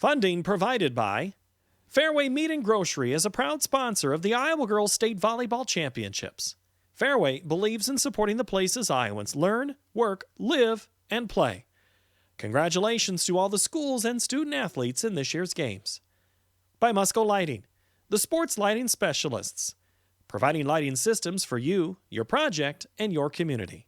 Funding provided by Fairway Meat and Grocery is a proud sponsor of the Iowa Girls State Volleyball Championships. Fairway believes in supporting the places Iowans learn, work, live, and play. Congratulations to all the schools and student athletes in this year's games. By Musco Lighting, the sports lighting specialists, providing lighting systems for you, your project, and your community.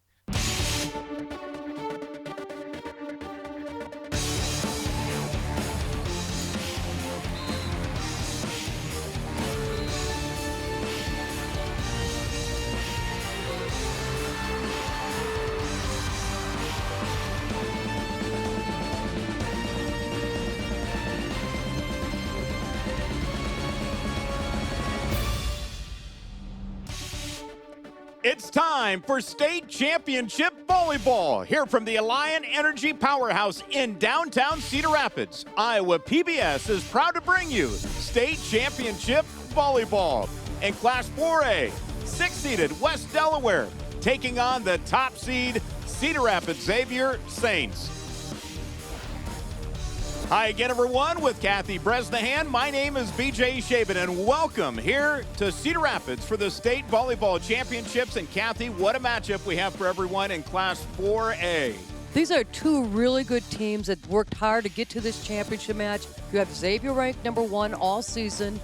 It's time for state championship volleyball here from the Alliant Energy Powerhouse in downtown Cedar Rapids. Iowa PBS is proud to bring you state championship volleyball. In Class 4A, 6-seeded West Delaware taking on the top seed Cedar Rapids Xavier Saints. Hi again, everyone, with Kathy Bresnahan. My name is BJ Shaban, and welcome here to Cedar Rapids for the State Volleyball Championships. And Kathy, what a matchup we have for everyone in Class 4A. These are two really good teams that worked hard to get to this championship match. You have Xavier ranked #1 all season,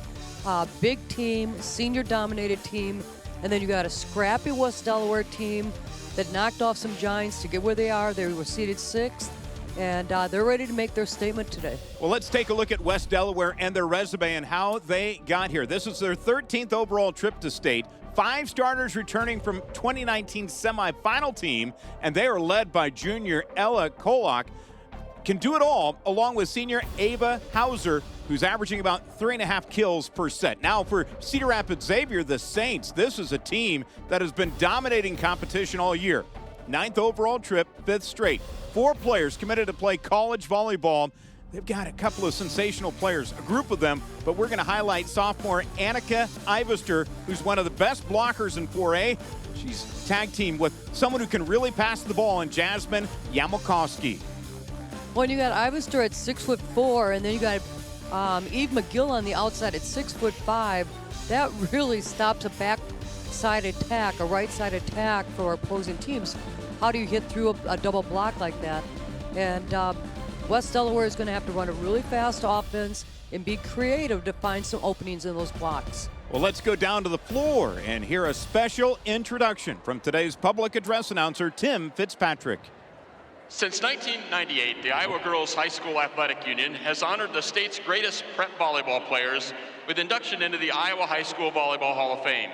big team, senior-dominated team, and then you got a scrappy West Delaware team that knocked off some giants to get where they are. They were seeded 6th. And they're ready to make their statement today. Well, let's take a look at West Delaware and their resume and how they got here. This is their 13th overall trip to state. 5 starters returning from 2019 semifinal team, and they are led by junior Ella Kolak. Can do it all, along with senior Ava Hauser, who's averaging about 3.5 kills per set. Now for Cedar Rapids Xavier, the Saints, this is a team that has been dominating competition all year. 9th overall trip, 5th straight. 4 players committed to play college volleyball. They've got a couple of sensational players, a group of them, but we're going to highlight sophomore Annika Ivester, who's one of the best blockers in 4A. She's tag team with someone who can really pass the ball in Jasmine Yamakowski. Well, you got Ivester at 6'4", and then you got Eve McGill on the outside at 6'5". That really stops a backside attack, a right side attack for opposing teams. How do you hit through a double block like that? And West Delaware is going to have to run a really fast offense and be creative to find some openings in those blocks. Well, let's go down to the floor and hear a special introduction from today's public address announcer, Tim Fitzpatrick. Since 1998, the Iowa Girls High School Athletic Union has honored the state's greatest prep volleyball players with induction into the Iowa High School Volleyball Hall of Fame.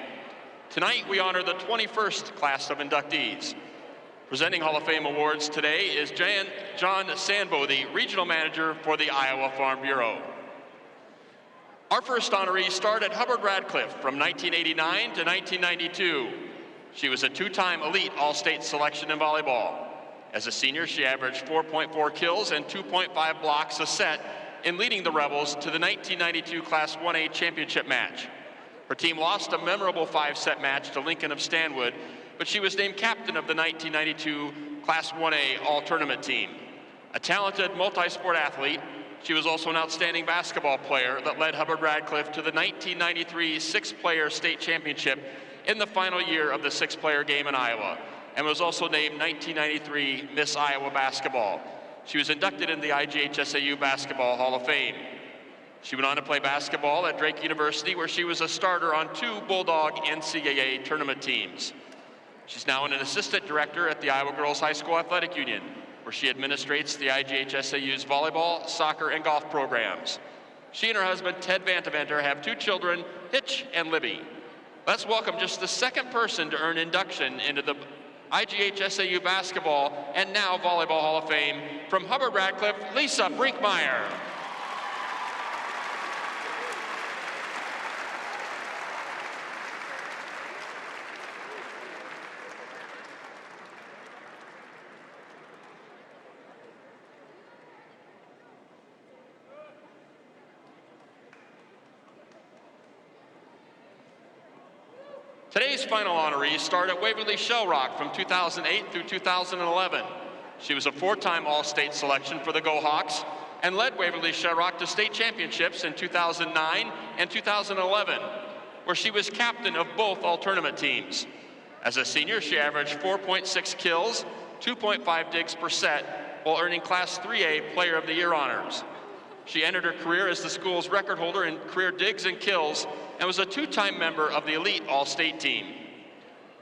Tonight, we honor the 21st class of inductees. Presenting Hall of Fame awards today is John Sandbo, the regional manager for the Iowa Farm Bureau. Our first honoree starred at Hubbard Radcliffe from 1989 to 1992. She was a 2-time elite all-state selection in volleyball. As a senior, she averaged 4.4 kills and 2.5 blocks a set in leading the Rebels to the 1992 Class 1A championship match. Her team lost a memorable 5-set match to Lincoln of Stanwood, but she was named captain of the 1992 Class 1A All-Tournament team. A talented multi-sport athlete, she was also an outstanding basketball player that led Hubbard Radcliffe to the 1993 6-player state championship in the final year of the 6-player game in Iowa, and was also named 1993 Miss Iowa Basketball. She was inducted in the IGHSAU Basketball Hall of Fame. She went on to play basketball at Drake University, where she was a starter on 2 Bulldog NCAA tournament teams. She's now an assistant director at the Iowa Girls High School Athletic Union, where she administrates the IGHSAU's volleyball, soccer, and golf programs. She and her husband, Ted Vantaventer, have 2 children, Hitch and Libby. Let's welcome just the 2nd person to earn induction into the IGHSAU Basketball and now Volleyball Hall of Fame from Hubbard Radcliffe, Lisa Brinkmeyer. Today's final honorees starred at Waverly Shell Rock from 2008 through 2011. She was a 4-time All-State selection for the Go Hawks, and led Waverly Shell-Rock to state championships in 2009 and 2011, where she was captain of both all-tournament teams. As a senior, she averaged 4.6 kills, 2.5 digs per set, while earning Class 3A Player of the Year honors. She ended her career as the school's record holder in career digs and kills and was a two-time member of the elite all-state team.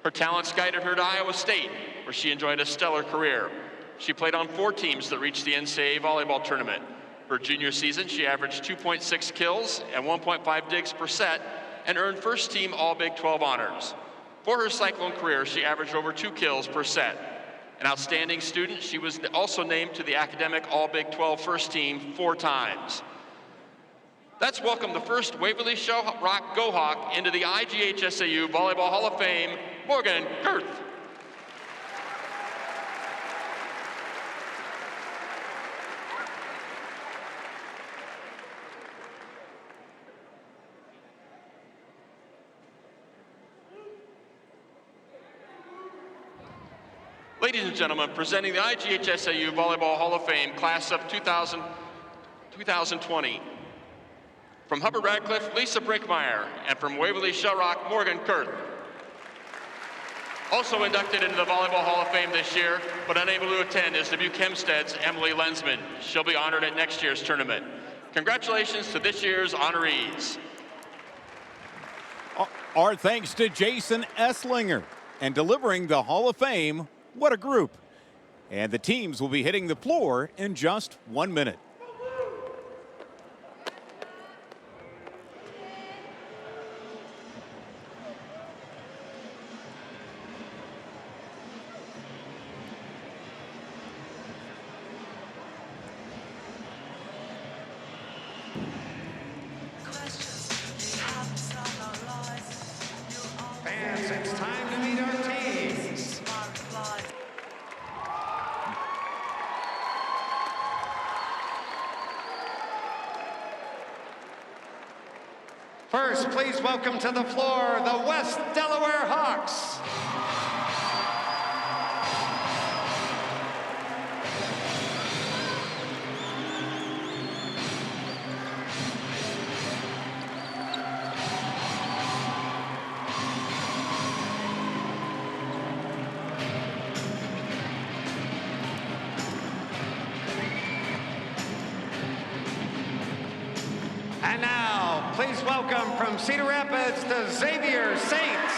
Her talents guided her to Iowa State, where she enjoyed a stellar career. She played on 4 teams that reached the NCAA volleyball tournament. Her junior season, she averaged 2.6 kills and 1.5 digs per set and earned first-team All-Big 12 honors. For her Cyclone career, she averaged over 2 kills per set. An outstanding student, she was also named to the academic All-Big 12 first team 4 times. Let's welcome the first Waverly Shell-Rock Go Hawk into the IGHSAU Volleyball Hall of Fame, Morgan Girth. Ladies and gentlemen, presenting the IGHSAU Volleyball Hall of Fame, class of 2020. From Hubbard Radcliffe, Lisa Brinkmeyer, and from Waverly Shell-Rock, Morgan Kurth. Also inducted into the Volleyball Hall of Fame this year, but unable to attend, is Dubuque Hempstead's Emily Lensman. She'll be honored at next year's tournament. Congratulations to this year's honorees. Our thanks to Jason Esslinger. And delivering the Hall of Fame, what a group. And the teams will be hitting the floor in just 1 minute. Fans, it's time to meet our teams. First, please welcome to the floor the West Delaware Hawks. And now, please welcome from Cedar Rapids, the Xavier Saints.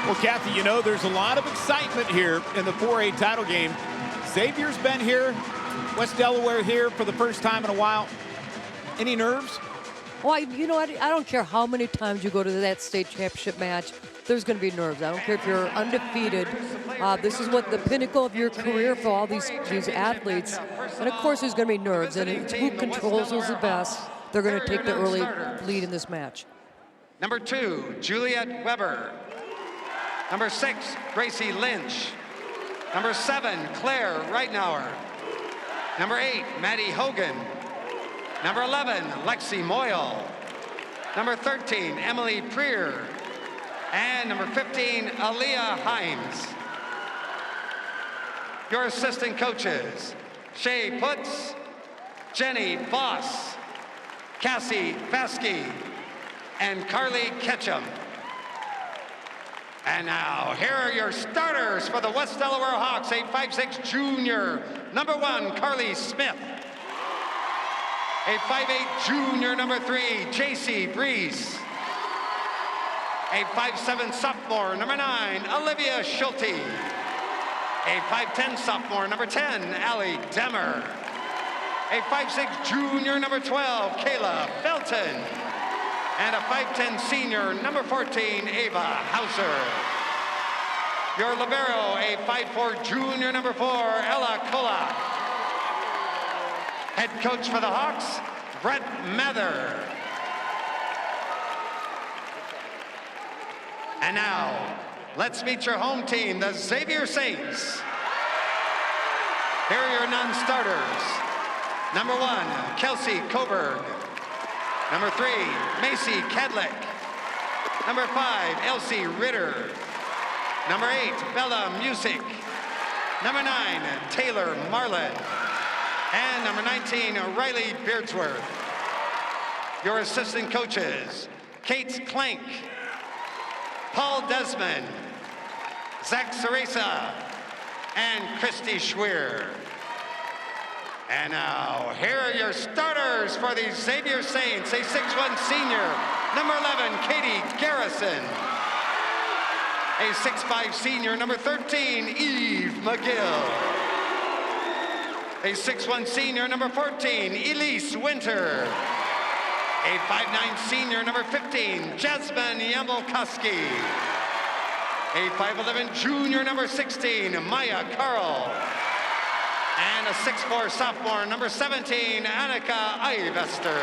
Well, Kathy, you know, there's a lot of excitement here in the 4A title game. Xavier's been here, West Delaware here for the first time in a while. Any nerves? Well, you know, I don't care how many times you go to that state championship match, there's going to be nerves. I don't care if you're undefeated. This is what the pinnacle of your career for all these athletes. And of course, there's going to be nerves. And it's who controls who's the best. They're going to take the early lead in this match. Number 2, Juliet Weber. Number 6, Gracie Lynch. Number 7, Claire Reitnauer. Number 8, Maddie Hogan. Number 11, Lexi Moyle. Number 13, Emily Preer. And number 15, Aaliyah Himes. Your assistant coaches, Shay Putz, Jenny Voss, Cassie Vasky, and Carly Ketchum. And now, here are your starters for the West Delaware Hawks, 8'5" junior, number 1, Carly Smith. 8'5" junior, number 3, JC Brees. 8'5" sophomore, number 9, Olivia Schulte. 8'10" sophomore, number 10, Allie Demmer. 8'6" junior, number 12, Kayla Felton. And a 5'10" senior, number 14, Ava Hauser. Your libero, a 5'4" junior, number 4, Ella Kolak. Head coach for the Hawks, Brett Mather. And now, let's meet your home team, the Xavier Saints. Here are your non-starters. Number 1, Kelsey Coburg. Number 3, Macy Kedlick. Number 5, Elsie Ritter. Number 8, Bella Music. Number 9, Taylor Marlin. And number 19, Riley Beardsworth. Your assistant coaches, Kate Clank, Paul Desmond, Zach Ceresa, and Christy Schweer. And now, here are your starters for the Xavier Saints, a 6'1" senior, number 11, Katie Garrison. A 6'5" senior, number 13, Eve McGill. A 6'1" senior, number 14, Elise Winter. A 5'9" senior, number 15, Jasmine Yamelkowski. A 5'11" junior, number 16, Maya Carl. And a 6'4" sophomore, number 17, Annika Ivester.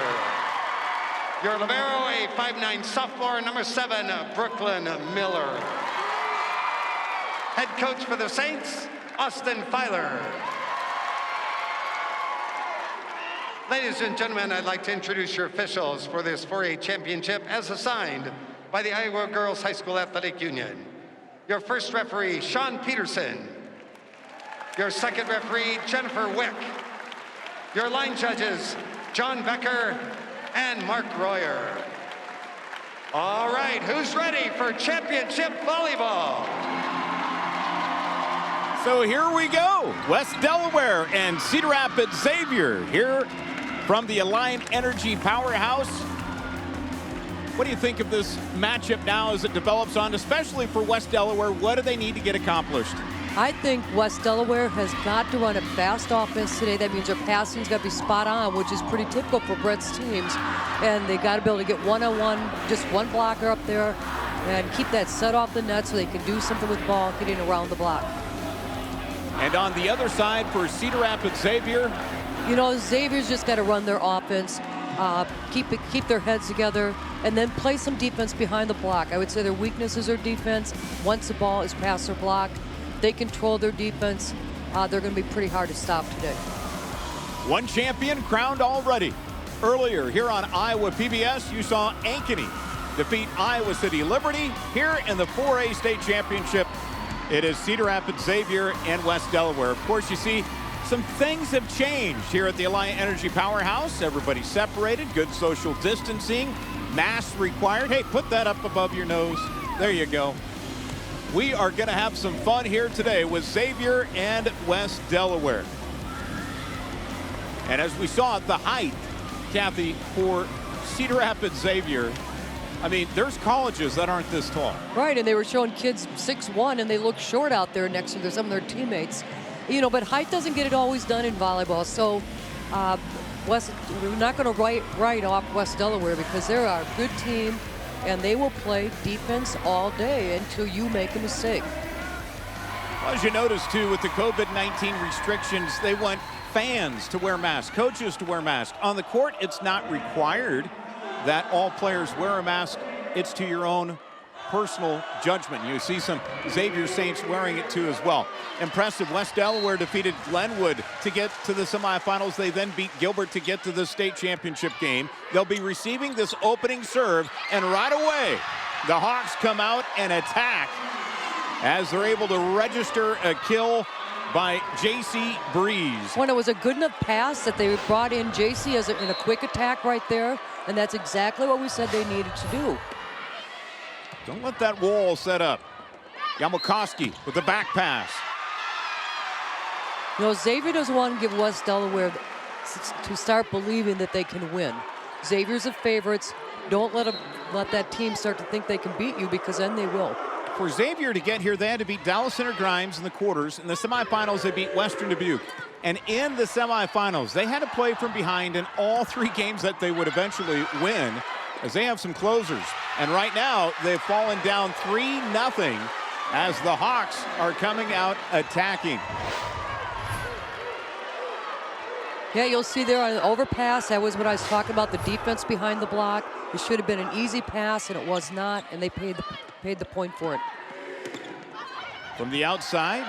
Your libero, a 5'9" sophomore, number 7, Brooklyn Miller. Head coach for the Saints, Austin Filer. Ladies and gentlemen, I'd like to introduce your officials for this 4A championship as assigned by the Iowa Girls High School Athletic Union. Your first referee, Sean Peterson. Your second referee, Jennifer Wick. Your line judges, John Becker and Mark Royer. All right, who's ready for championship volleyball? So here we go. West Delaware and Cedar Rapids Xavier here from the Alliant Energy Powerhouse. What do you think of this matchup now as it develops on, especially for West Delaware? What do they need to get accomplished? I think West Delaware has got to run a fast offense today. That means their passing's got to be spot on, which is pretty typical for Brett's teams. And they got to be able to get one-on-one, just one blocker up there, and keep that set off the net so they can do something with the ball getting around the block. And on the other side for Cedar Rapids Xavier, you know, Xavier's just got to run their offense, keep their heads together, and then play some defense behind the block. I would say their weaknesses are defense. Once the ball is past their block, they control their defense. They're going to be pretty hard to stop today. one champion crowned already. Earlier here on Iowa PBS, you saw Ankeny defeat Iowa City Liberty. Here in the 4A state championship, it is Cedar Rapids Xavier and West Delaware. Of course, you see some things have changed here at the Alliant Energy Powerhouse. Everybody's separated, good social distancing, masks required. Hey, put that up above your nose. There you go. We are going to have some fun here today with Xavier and West Delaware. And as we saw at the height, Kathy, for Cedar Rapids Xavier, I mean, there's colleges that aren't this tall. Right, and they were showing kids 6'1", and they look short out there next to some of their teammates. You know, but height doesn't get it always done in volleyball. So we're not going to write off West Delaware because they're a good team, and they will play defense all day until you make a mistake. Well, as you notice, too, with the COVID-19 restrictions, they want fans to wear masks, coaches to wear masks. On the court, it's not required that all players wear a mask. It's to your own personal judgment. You see some Xavier Saints wearing it too as well. Impressive. West Delaware defeated Glenwood to get to the semifinals. They then beat Gilbert to get to the state championship game. They'll be receiving this opening serve, and right away the Hawks come out and attack as they're able to register a kill by J.C. Breeze. When it was a good enough pass that they brought in J.C. in a quick attack right there, and that's exactly what we said they needed to do. Don't let that wall set up. Yamelkowski with the back pass. You know, Xavier doesn't want to give West Delaware to start believing that they can win. Xavier's the favorites. Don't let that team start to think they can beat you, because then they will. For Xavier to get here, they had to beat Dallas Center Grimes in the quarters. In the semifinals, they beat Western Dubuque. And in the semifinals, they had to play from behind in all three games that they would eventually win, as they have some closers. And right now, they've fallen down 3-0 as the Hawks are coming out attacking. Yeah, you'll see there on the overpass, that was what I was talking about, the defense behind the block. It should have been an easy pass, and it was not, and they paid the point for it. From the outside,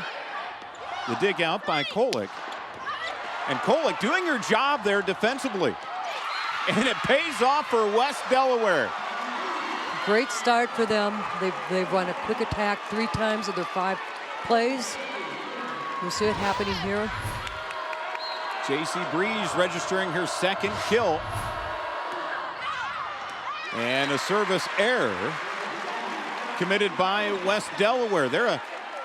the dig out by Kolick. And Kolick doing her job there defensively. And it pays off for West Delaware. Great start for them. They've run a quick attack 3 times of their 5 plays. You'll see it happening here. J.C. Breeze registering her 2nd kill. And a service error committed by West Delaware. They're a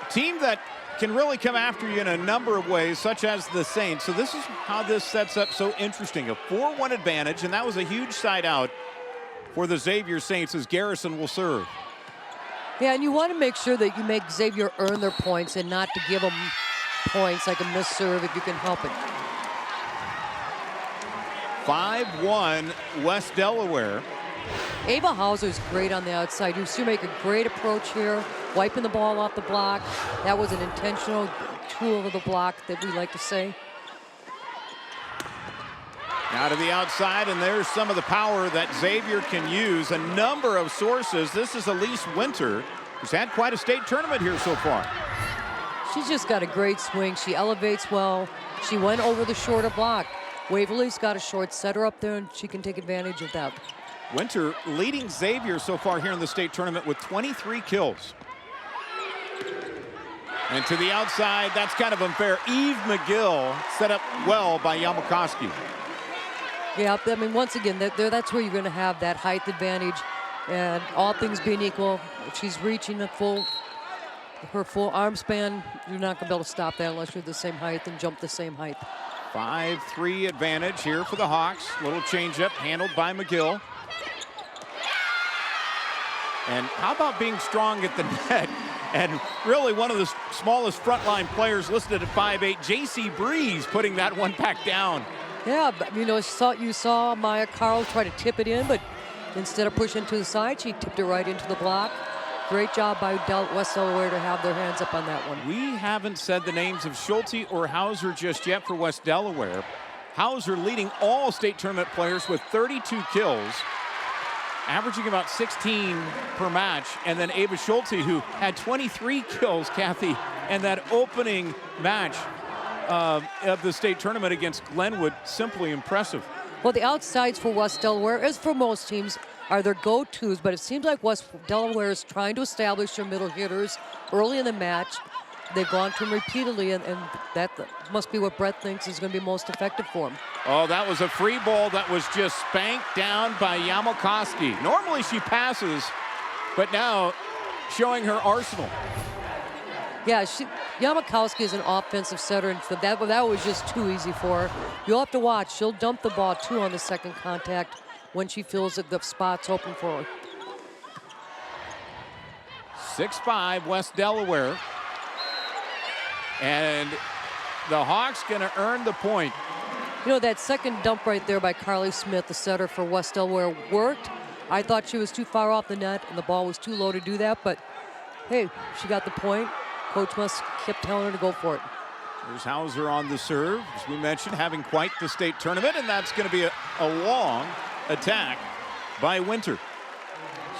team that can really come after you in a number of ways, such as the Saints. So this is how this sets up so interesting. A 4-1 advantage, and that was a huge side out for the Xavier Saints as Garrison will serve. Yeah, and you want to make sure that you make Xavier earn their points and not to give them points like a missed serve if you can help it. 5-1 West Delaware. Ava Hauser's great on the outside. You see her make a great approach here, wiping the ball off the block. That was an intentional tool of the block that we like to say. Now to the outside, and there's some of the power that Xavier can use. A number of sources. This is Elise Winter, who's had quite a state tournament here so far. She's just got a great swing. She elevates well. She went over the shorter block. Waverly's got a short setter up there, and she can take advantage of that. Winter leading Xavier so far here in the state tournament with 23 kills. And to the outside, that's kind of unfair. Eve McGill set up well by Yamakowski. Yeah, I mean, once again, that's where you're going to have that height advantage. And all things being equal, if she's reaching her full arm span, you're not going to be able to stop that unless you're the same height and jump the same height. 5-3 advantage here for the Hawks. Little changeup handled by McGill. And how about being strong at the net? And really one of the smallest frontline players listed at 5'8", J.C. Breeze, putting that one back down. Yeah, but, you know, you saw Maya Carl try to tip it in, but instead of pushing to the side, she tipped it right into the block. Great job by West Delaware to have their hands up on that one. We haven't said the names of Schulte or Hauser just yet for West Delaware. Hauser leading all state tournament players with 32 kills, averaging about 16 per match. And then Ava Schulte, who had 23 kills, Kathy, and that opening match of the state tournament against Glenwood, simply impressive. Well, the outsides for West Delaware, as for most teams, are their go-tos, but it seems like West Delaware is trying to establish their middle hitters early in the match. They've gone to them repeatedly, and that must be what Brett thinks is going to be most effective for them. Oh, that was a free ball that was just spanked down by Yamakowski. Normally she passes, but now showing her arsenal. Yeah, Yamakowski is an offensive setter, and that was just too easy for her. You'll have to watch. She'll dump the ball, too, on the second contact when she feels that the spot's open for her. 6-5 West Delaware. And the Hawks going to earn the point. You know, that second dump right there by Carly Smith, the setter for West Delaware, worked. I thought she was too far off the net and the ball was too low to do that, but hey, she got the point. Coach must keep telling her to go for it. There's Hauser on the serve, as we mentioned, having quite the state tournament, and that's going to be a long attack by Winter.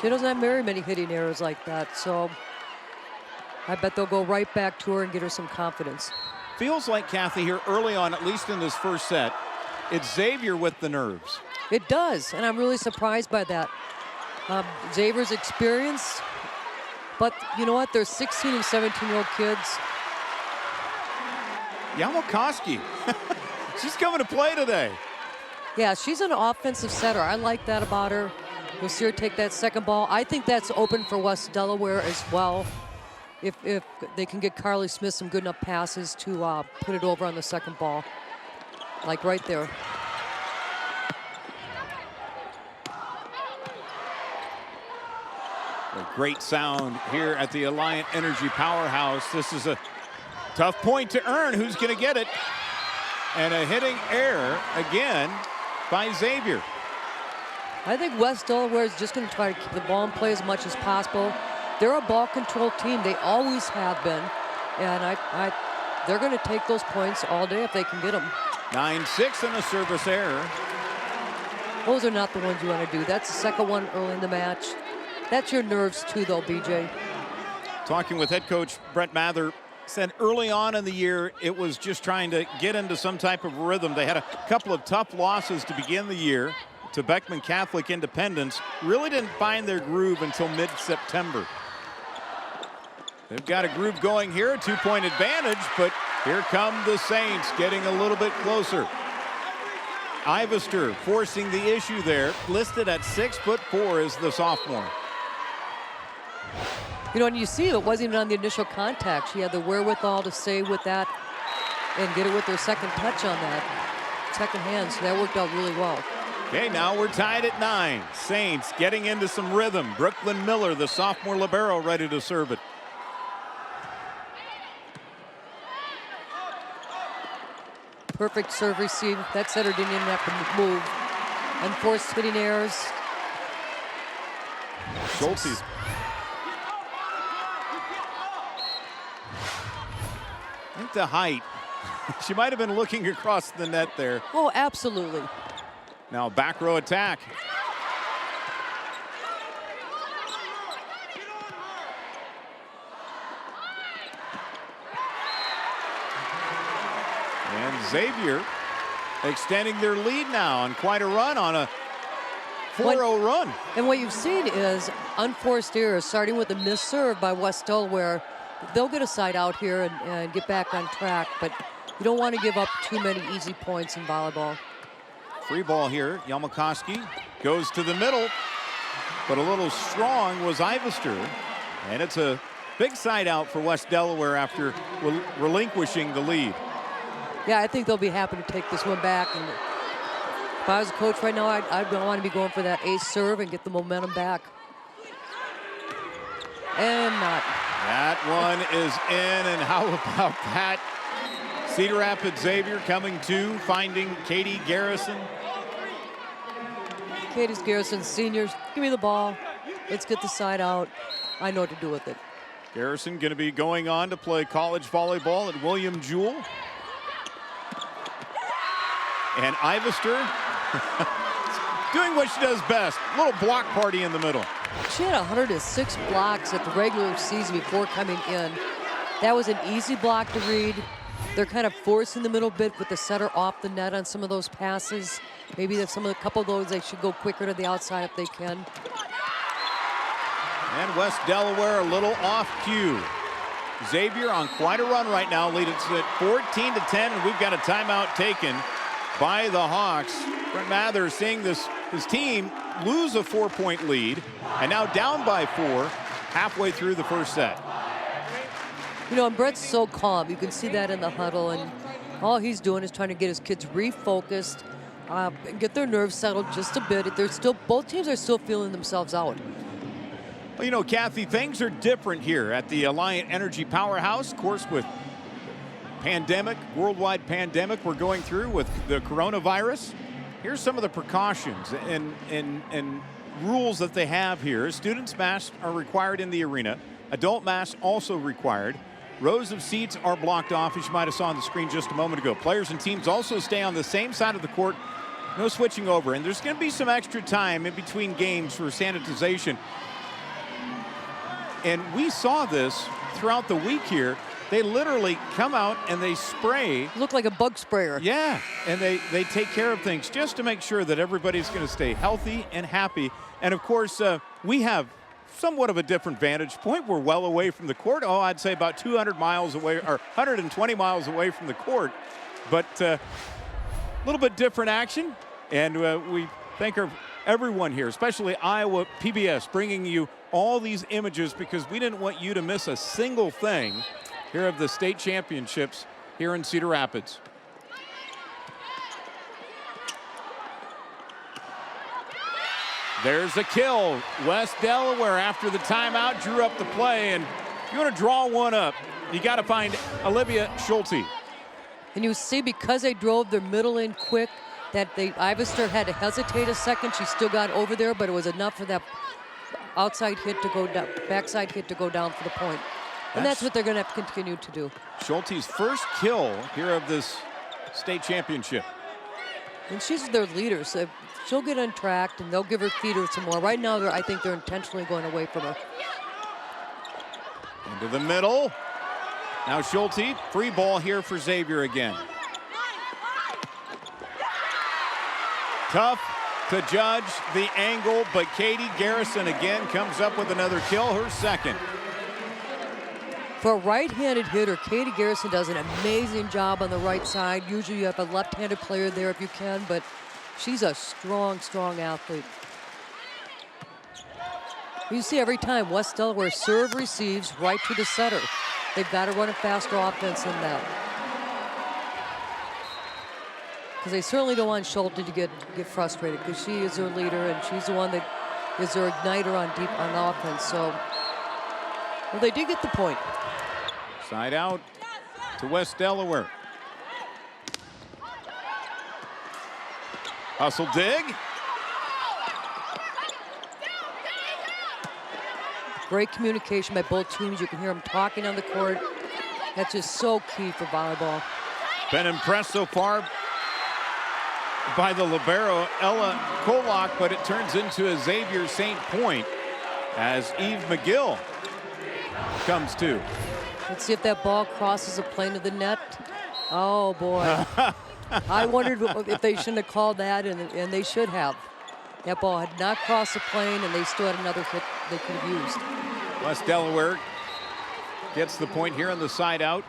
She doesn't have very many hitting errors like that, so I bet they'll go right back to her and get her some confidence. Feels like, Kathy, here early on, at least in this first set, it's Xavier with the nerves. It does, and I'm really surprised by that. Xavier's experience, but you know what? They're 16 and 17-year-old kids. Yamakowski, she's coming to play today. Yeah, she's an offensive setter. I like that about her. You'll see her take that second ball. I think that's open for West Delaware as well. If they can get Carly Smith some good enough passes to put it over on the second ball. Like right there. A great sound here at the Alliant Energy Powerhouse. This is a tough point to earn. Who's going to get it? And a hitting error again by Xavier. I think West Delaware is just going to try to keep the ball in play as much as possible. They're a ball control team. They always have been. And they're going to take those points all day if they can get them. 9-6 and a service error. Those are not the ones you want to do. That's the second one early in the match. That's your nerves too, though, BJ. Talking with head coach Brett Mather, said early on in the year it was just trying to get into some type of rhythm. They had a couple of tough losses to begin the year. to Beckman Catholic Independence really didn't find their groove until mid-September. They've got a groove going here, a 2-point advantage, but here come the Saints getting a little bit closer. Ivester forcing the issue there, listed at 6'4" as the sophomore. You know, and you see it wasn't even on the initial contact. She had the wherewithal to stay with that and get it with her second touch on that second hand, so that worked out really well. Okay, now we're tied at 9. Saints getting into some rhythm. Brooklyn Miller, the sophomore libero, ready to serve it. Perfect serve receive. That setter didn't even have to move. Unforced hitting errors. Schulte. I think the height. She might have been looking across the net there. Oh, absolutely. Now back row attack. And Xavier extending their lead now on quite a run, on a 4-0 run. And what you've seen is unforced errors, starting with a missed serve by West Delaware. They'll get a side out here and get back on track, but you don't want to give up too many easy points in volleyball. Free ball here. Yamakoski goes to the middle, but a little strong was Ivester. And it's a big side out for West Delaware after relinquishing the lead. Yeah, I think they'll be happy to take this one back. And if I was a coach right now, I'd want to be going for that ace serve and get the momentum back. And not. That one is in, and how about that? Cedar Rapids Xavier coming to, finding Katie Garrison. Katie Garrison, seniors, give me the ball. Let's get the side out. I know what to do with it. Garrison going to be going on to play college volleyball at William Jewell. And Ivester doing what she does best, a little block party in the middle. She had 106 blocks at the regular season before coming in. That was an easy block to read. They're kind of forcing the middle bit with the setter off the net on some of those passes. Maybe a couple of those, they should go quicker to the outside if they can. And West Delaware a little off cue. Xavier on quite a run right now, lead it's at 14-10, and we've got a timeout taken by the Hawks. Brent Mather seeing his team lose a 4-point lead, and now down by 4 halfway through the first set. You know, and Brett's so calm. You can see that in the huddle, and all he's doing is trying to get his kids refocused, and get their nerves settled just a bit. Both teams are still feeling themselves out. Well, you know, Kathy, things are different here at the Alliant Energy Powerhouse. Of course, with worldwide pandemic we're going through with the coronavirus. Here's some of the precautions and rules that they have here. Students' masks are required in the arena. Adult masks also required. Rows of seats are blocked off, as you might have saw on the screen just a moment ago. Players and teams also stay on the same side of the court. No switching over. And there's going to be some extra time in between games for sanitization. And we saw this throughout the week here. They literally come out and they spray. Look like a bug sprayer. Yeah, and they take care of things just to make sure that everybody's going to stay healthy and happy. And, of course, we have somewhat of a different vantage point. We're well away from the court. Oh, I'd say about 200 miles away, or 120 miles away from the court. But a little bit different action. And we thank everyone here, especially Iowa PBS, bringing you all these images because we didn't want you to miss a single thing here of the state championships here in Cedar Rapids. There's a kill. West Delaware, after the timeout, drew up the play. And if you want to draw one up, you got to find Olivia Schulte. And you see, because they drove their middle in quick, that Ivester had to hesitate a second. She still got over there, but it was enough for that outside hit to go down, backside hit to go down for the point. And that's what they're going to have to continue to do. Schulte's first kill here of this state championship. And she's their leader, so she'll get untracked, and they'll give her feeder some more. Right now, I think they're intentionally going away from her. Into the middle. Now Schulte, free ball here for Xavier again. Tough to judge the angle, but Katie Garrison again comes up with another kill, her second. For a right-handed hitter, Katie Garrison does an amazing job on the right side. Usually you have a left-handed player there if you can, but she's a strong, strong athlete. You see every time West Delaware serve receives right to the setter. They've got to run a faster offense than that. Because they certainly don't want Schulte to get frustrated, because she is their leader and she's the one that is their igniter on offense. So, well, they did get the point. Side out to West Delaware. Hustle dig. Great communication by both teams. You can hear them talking on the court. That's just so key for volleyball. Been impressed so far by the libero, Ella Kolak, but it turns into a Xavier St. Point as Eve McGill comes to. Let's see if that ball crosses the plane of the net. Oh, boy. I wondered if they shouldn't have called that, and they should have. That ball had not crossed the plane, and they still had another hit they could have used. West Delaware gets the point here on the side out.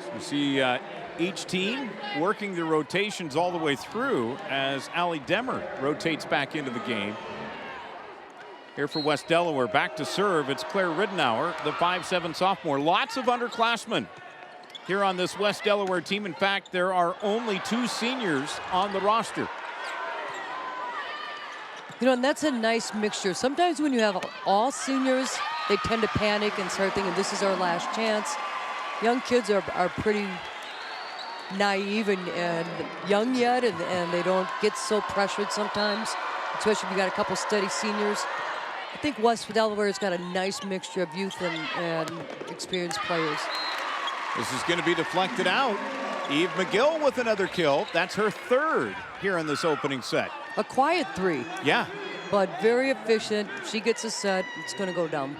So we see each team working their rotations all the way through as Allie Demmer rotates back into the game. Here for West Delaware, back to serve, it's Claire Riddenauer, the 5'7" sophomore. Lots of underclassmen here on this West Delaware team. In fact, there are only 2 seniors on the roster. You know, and that's a nice mixture. Sometimes when you have all seniors, they tend to panic and start thinking, this is our last chance. Young kids are pretty naive and young yet, and they don't get so pressured sometimes, especially if you got a couple steady seniors. I think West Delaware's got a nice mixture of youth and experienced players. This is going to be deflected out. Eve McGill with another kill. That's her 3rd here in this opening set. A quiet 3. Yeah. But very efficient. She gets a set. It's going to go down.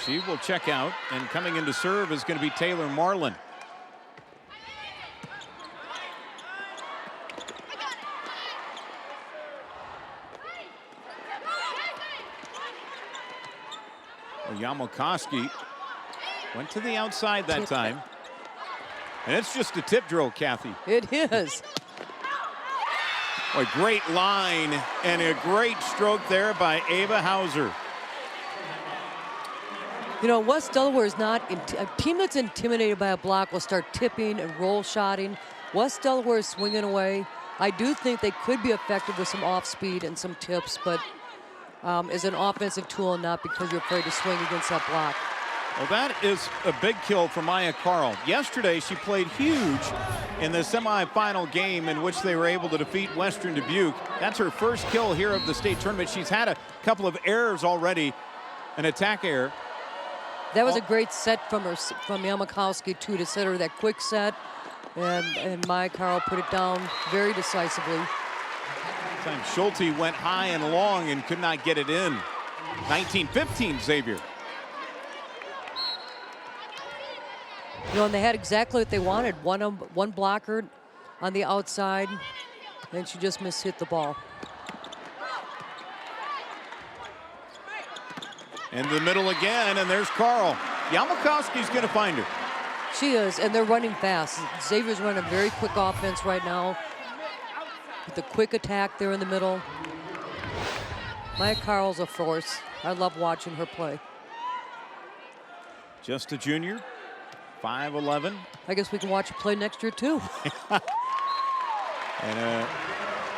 She will check out, and coming in to serve is going to be Taylor Marlin. Yamokoski went to the outside that time. And it's just a tip drill, Kathy. It is. A great line and a great stroke there by Ava Hauser. You know, West Delaware is not a team that's intimidated by a block will start tipping and roll shotting. West Delaware is swinging away. I do think they could be effective with some off speed and some tips, but as an offensive tool, not because you're afraid to swing against that block. Well, that is a big kill for Maya Carl. Yesterday, she played huge in the semifinal game in which they were able to defeat Western Dubuque. That's her first kill here of the state tournament. She's had a couple of errors already, an attack error. That was a great set from Yamakowski, too, to set her that quick set. And Maya Carl put it down very decisively. Time Schulte went high and long and could not get it in. 19-15 Xavier. You know, and they had exactly what they wanted. One blocker on the outside, and she just mishit the ball. In the middle again, and there's Carl. Yamakowski's going to find her. She is, and they're running fast. Xavier's running a very quick offense right now. With the quick attack there in the middle. Maya Carl's a force. I love watching her play. Just a junior, 5'11". I guess we can watch her play next year, too. And a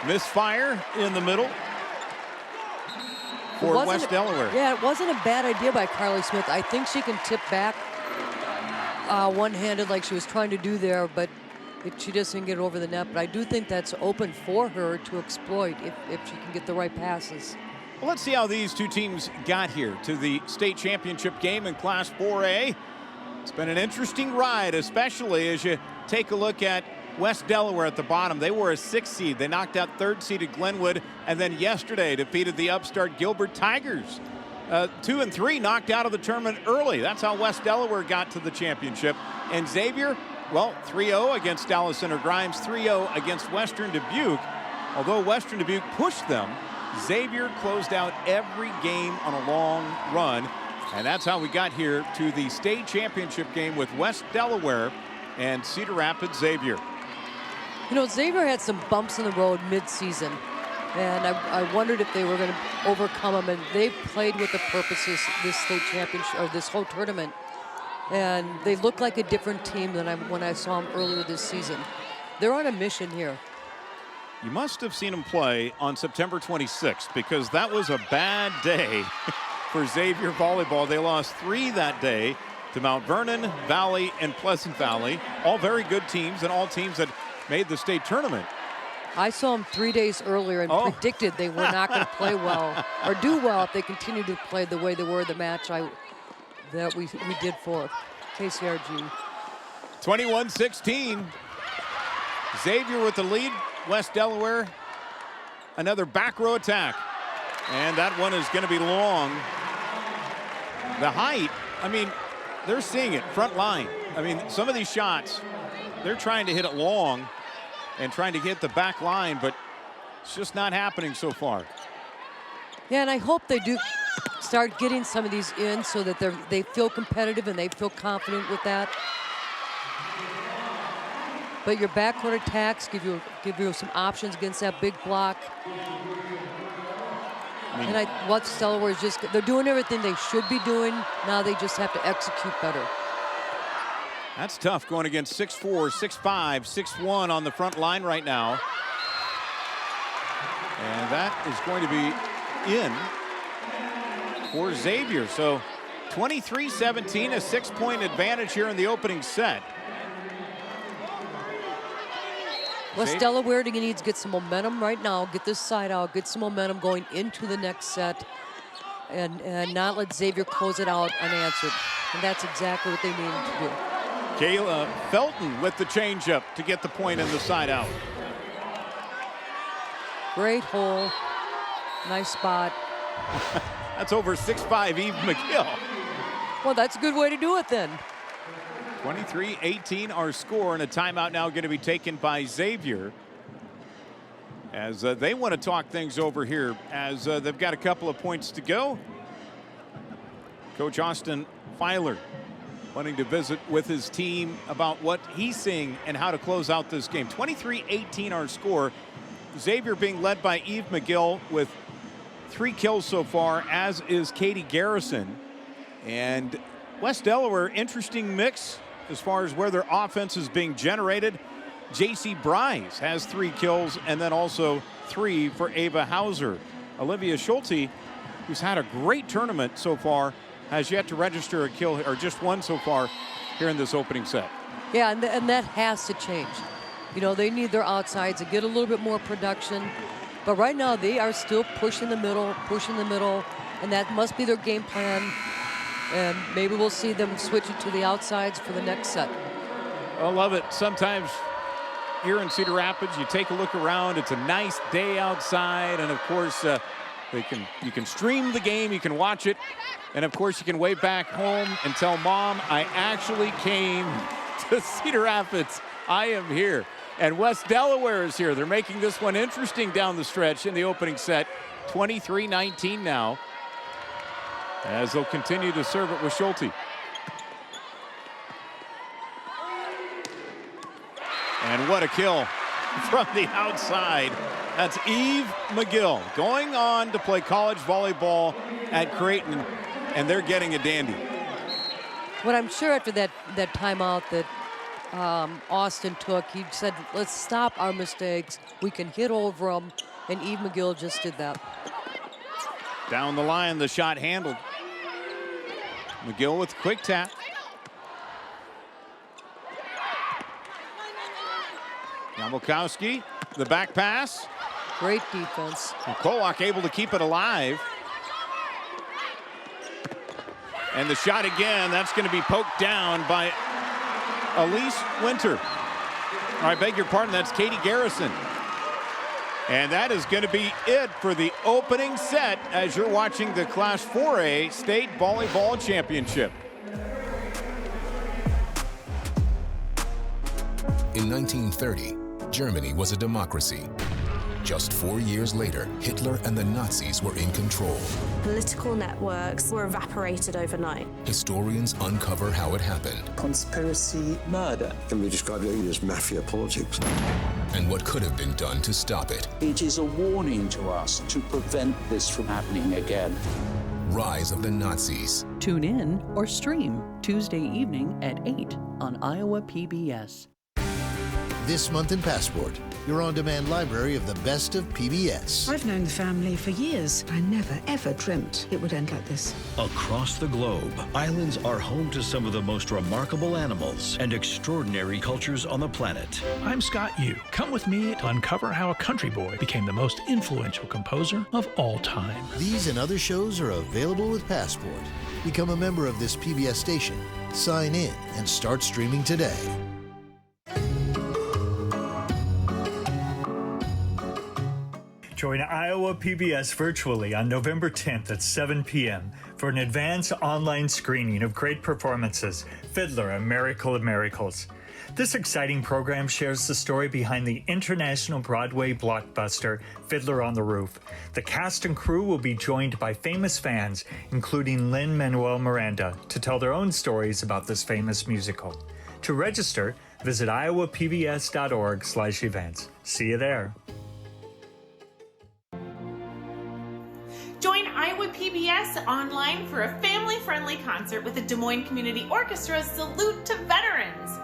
misfire in the middle for West Delaware. Yeah, it wasn't a bad idea by Carly Smith. I think she can tip back one-handed like she was trying to do there, but she just didn't get it over the net. But I do think that's open for her to exploit if she can get the right passes. Well, let's see how these two teams got here to the state championship game in Class 4A. It's been an interesting ride, especially as you take a look at West Delaware at the bottom. They were a 6th seed. They knocked out 3rd-seeded Glenwood, and then yesterday defeated the upstart Gilbert Tigers. 2 and 3 knocked out of the tournament early. That's how West Delaware got to the championship. And Xavier, well, 3-0 against Dallas Center Grimes, 3-0 against Western Dubuque. Although Western Dubuque pushed them, Xavier closed out every game on a long run. And that's how we got here to the state championship game with West Delaware and Cedar Rapids Xavier. You know, Xavier had some bumps in the road mid-season, and I wondered if they were going to overcome them. And they played with the purposes this state championship or this whole tournament, and they look like a different team than when I saw them earlier this season. They're on a mission here. You must have seen them play on September 26th, because that was a bad day for Xavier volleyball. They lost 3 that day to Mount Vernon, Valley, and Pleasant Valley. All very good teams and all teams that made the state tournament. I saw them 3 days earlier and predicted they were not going to play well or do well if they continued to play the way they were the match that we did for KCRG. 21-16. Xavier with the lead. West Delaware, another back row attack. And that one is going to be long. The height, I mean, they're seeing it, front line. I mean, some of these shots, they're trying to hit it long and trying to hit the back line, but it's just not happening so far. Yeah, and I hope they do start getting some of these in so that they feel competitive and they feel confident with that. But your backcourt attacks give you some options against that big block. And West Delaware is they're doing everything they should be doing. Now they just have to execute better. That's tough going against 6'4", 6'5", 6'1" on the front line right now. And that is going to be in for Xavier. So 23-17, a 6-point advantage here in the opening set. West Delaware needs to get some momentum right now, get this side out, get some momentum going into the next set, and not let Xavier close it out unanswered. And that's exactly what they need to do. Kayla Felton with the changeup to get the point in the side out. Great hole, nice spot. That's over 6'5" Eve McGill. Well, that's a good way to do it then. 23-18 our score, and a timeout now going to be taken by Xavier as they want to talk things over here as they've got a couple of points to go. Coach Austin Filer wanting to visit with his team about what he's seeing and how to close out this game. 23-18 our score. Xavier being led by Eve McGill with 3 kills so far, as is Katie Garrison. And West Delaware, interesting mix as far as where their offense is being generated. J.C. Bryce has 3 kills, and then also 3 for Ava Hauser. Olivia Schulte, who's had a great tournament so far, has yet to register a kill, or just 1 so far here in this opening set. Yeah, and that has to change. You know, they need their outsides to get a little bit more production. But right now, they are still pushing the middle, and that must be their game plan. And maybe we'll see them switch it to the outsides for the next set. I love it. Sometimes here in Cedar Rapids, you take a look around. It's a nice day outside, and of course, you can stream the game, you can watch it, and of course, you can wave back home and tell Mom, I actually came to Cedar Rapids. I am here. And West Delaware is here. They're making this one interesting down the stretch in the opening set. 23-19 now, as they'll continue to serve it with Schulte. And what a kill from the outside. That's Eve McGill going on to play college volleyball at Creighton, and they're getting a dandy. What I'm sure after that timeout that Austin took, he said, let's stop our mistakes. We can hit over them, and Eve McGill just did that. Down the line, the shot handled. McGill with quick tap. Yamelkowski, the back pass. Great defense. And Kolak able to keep it alive. And the shot again, that's going to be poked down by Elise Winter. I beg your pardon, that's Katie Garrison. And that is going to be it for the opening set as you're watching the Class 4A State Volleyball Championship. In 1930, Germany was a democracy. Just 4 years later, Hitler and the Nazis were in control. Political networks were evaporated overnight. Historians uncover how it happened. Conspiracy murder can be described as mafia politics. And what could have been done to stop it. It is a warning to us to prevent this from happening again. Rise of the Nazis. Tune in or stream Tuesday evening at 8 on Iowa PBS. This month in Passport, your on-demand library of the best of PBS. I've known the family for years. I never, ever dreamt it would end like this. Across the globe, islands are home to some of the most remarkable animals and extraordinary cultures on the planet. I'm Scott Yu. Come with me to uncover how a country boy became the most influential composer of all time. These and other shows are available with Passport. Become a member of this PBS station, sign in, and start streaming today. Join Iowa PBS virtually on November 10th at 7 p.m. for an advanced online screening of great performances, Fiddler, A Miracle of Miracles. This exciting program shares the story behind the international Broadway blockbuster, Fiddler on the Roof. The cast and crew will be joined by famous fans, including Lin-Manuel Miranda, to tell their own stories about this famous musical. To register, visit iowapbs.org/events. See you there. Join Iowa PBS online for a family-friendly concert with the Des Moines Community Orchestra's Salute to Veterans.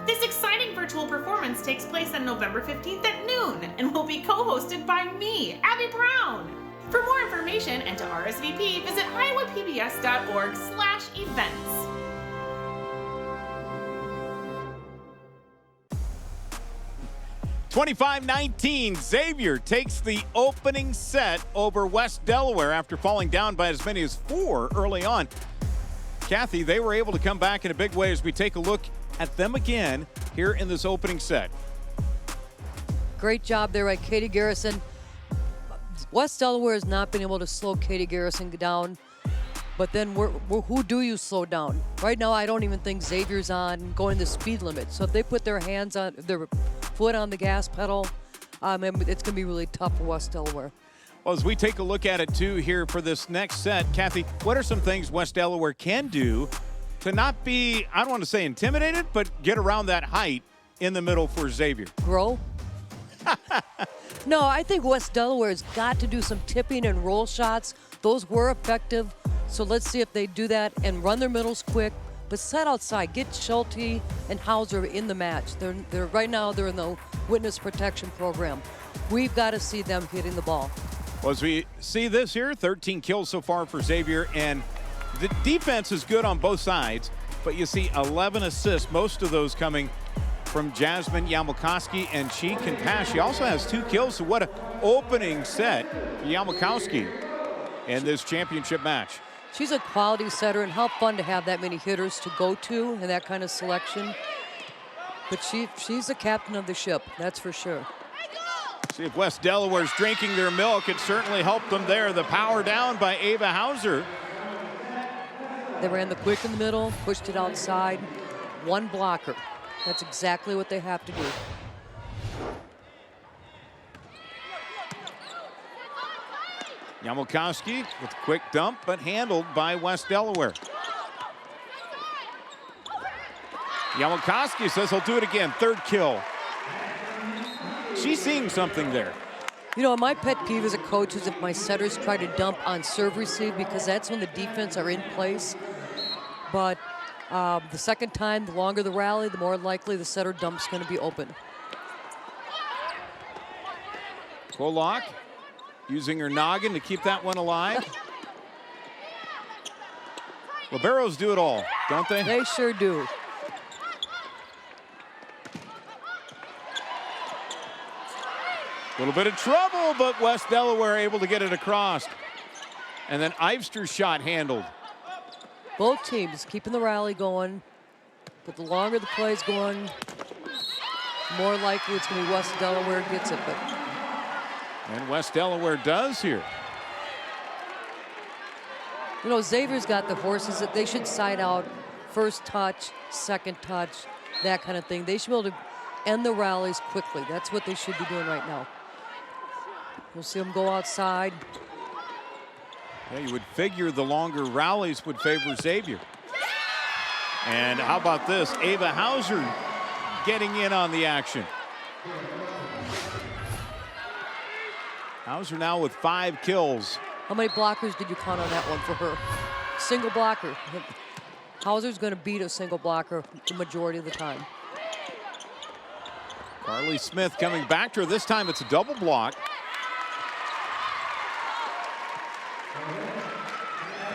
This exciting virtual performance takes place on November 15th at noon and will be co-hosted by me, Abby Brown. For more information and to RSVP, visit iowapbs.org/events. (25-19), Xavier takes the opening set over West Delaware after falling down by as many as 4 early on. Kathy, they were able to come back in a big way as we take a look at them again here in this opening set. Great job there by Katie Garrison. West Delaware has not been able to slow Katie Garrison down, but then who do you slow down? Right now, I don't even think Xavier's on going the speed limit. So if they put their foot on the gas pedal, it's going to be really tough for West Delaware. Well, as we take a look at it, too, here for this next set, Kathy, what are some things West Delaware can do to not be, I don't want to say intimidated, but get around that height in the middle for Xavier? Grow? No, I think West Delaware's got to do some tipping and roll shots. Those were effective, so let's see if they do that and run their middles quick. But set outside, get Schulte and Hauser in the match. They're right now they're in the witness protection program. We've got to see them hitting the ball. Well, as we see this here, 13 kills so far for Xavier, and the defense is good on both sides, but you see 11 assists, most of those coming from Jasmine Yamelkowski, and she can pass. She also has 2 kills, so what an opening set for Yamelkowski in this championship match. She's a quality setter, and how fun to have that many hitters to go to and that kind of selection. But she's the captain of the ship, that's for sure. See if West Delaware's drinking their milk. It certainly helped them there. The power down by Ava Hauser. They ran the quick in the middle, pushed it outside. 1 blocker. That's exactly what they have to do. Yamelkowski with a quick dump, but handled by West Delaware. Yamelkowski says he'll do it again. 3rd kill. She's seeing something there. You know, my pet peeve as a coach is if my setters try to dump on serve receive, because that's when the defense are in place. But the second time, the longer the rally, the more likely the setter dump's going to be open. Kolak using her noggin to keep that one alive. Liberos do it all, don't they? They sure do. A little bit of trouble, but West Delaware able to get it across. And then Ivster's shot handled. Both teams keeping the rally going, but the longer the play's going, the more likely it's going to be West Delaware gets it. But and West Delaware does here. You know, Xavier's got the horses that they should side out first touch, second touch, that kind of thing. They should be able to end the rallies quickly. That's what they should be doing right now. We'll see him go outside. Yeah, you would figure the longer rallies would favor Xavier. And how about this? Ava Hauser getting in on the action. Hauser now with 5 kills. How many blockers did you count on that one for her? Single blocker. Hauser's going to beat a single blocker the majority of the time. Carly Smith coming back to her. This time it's a double block.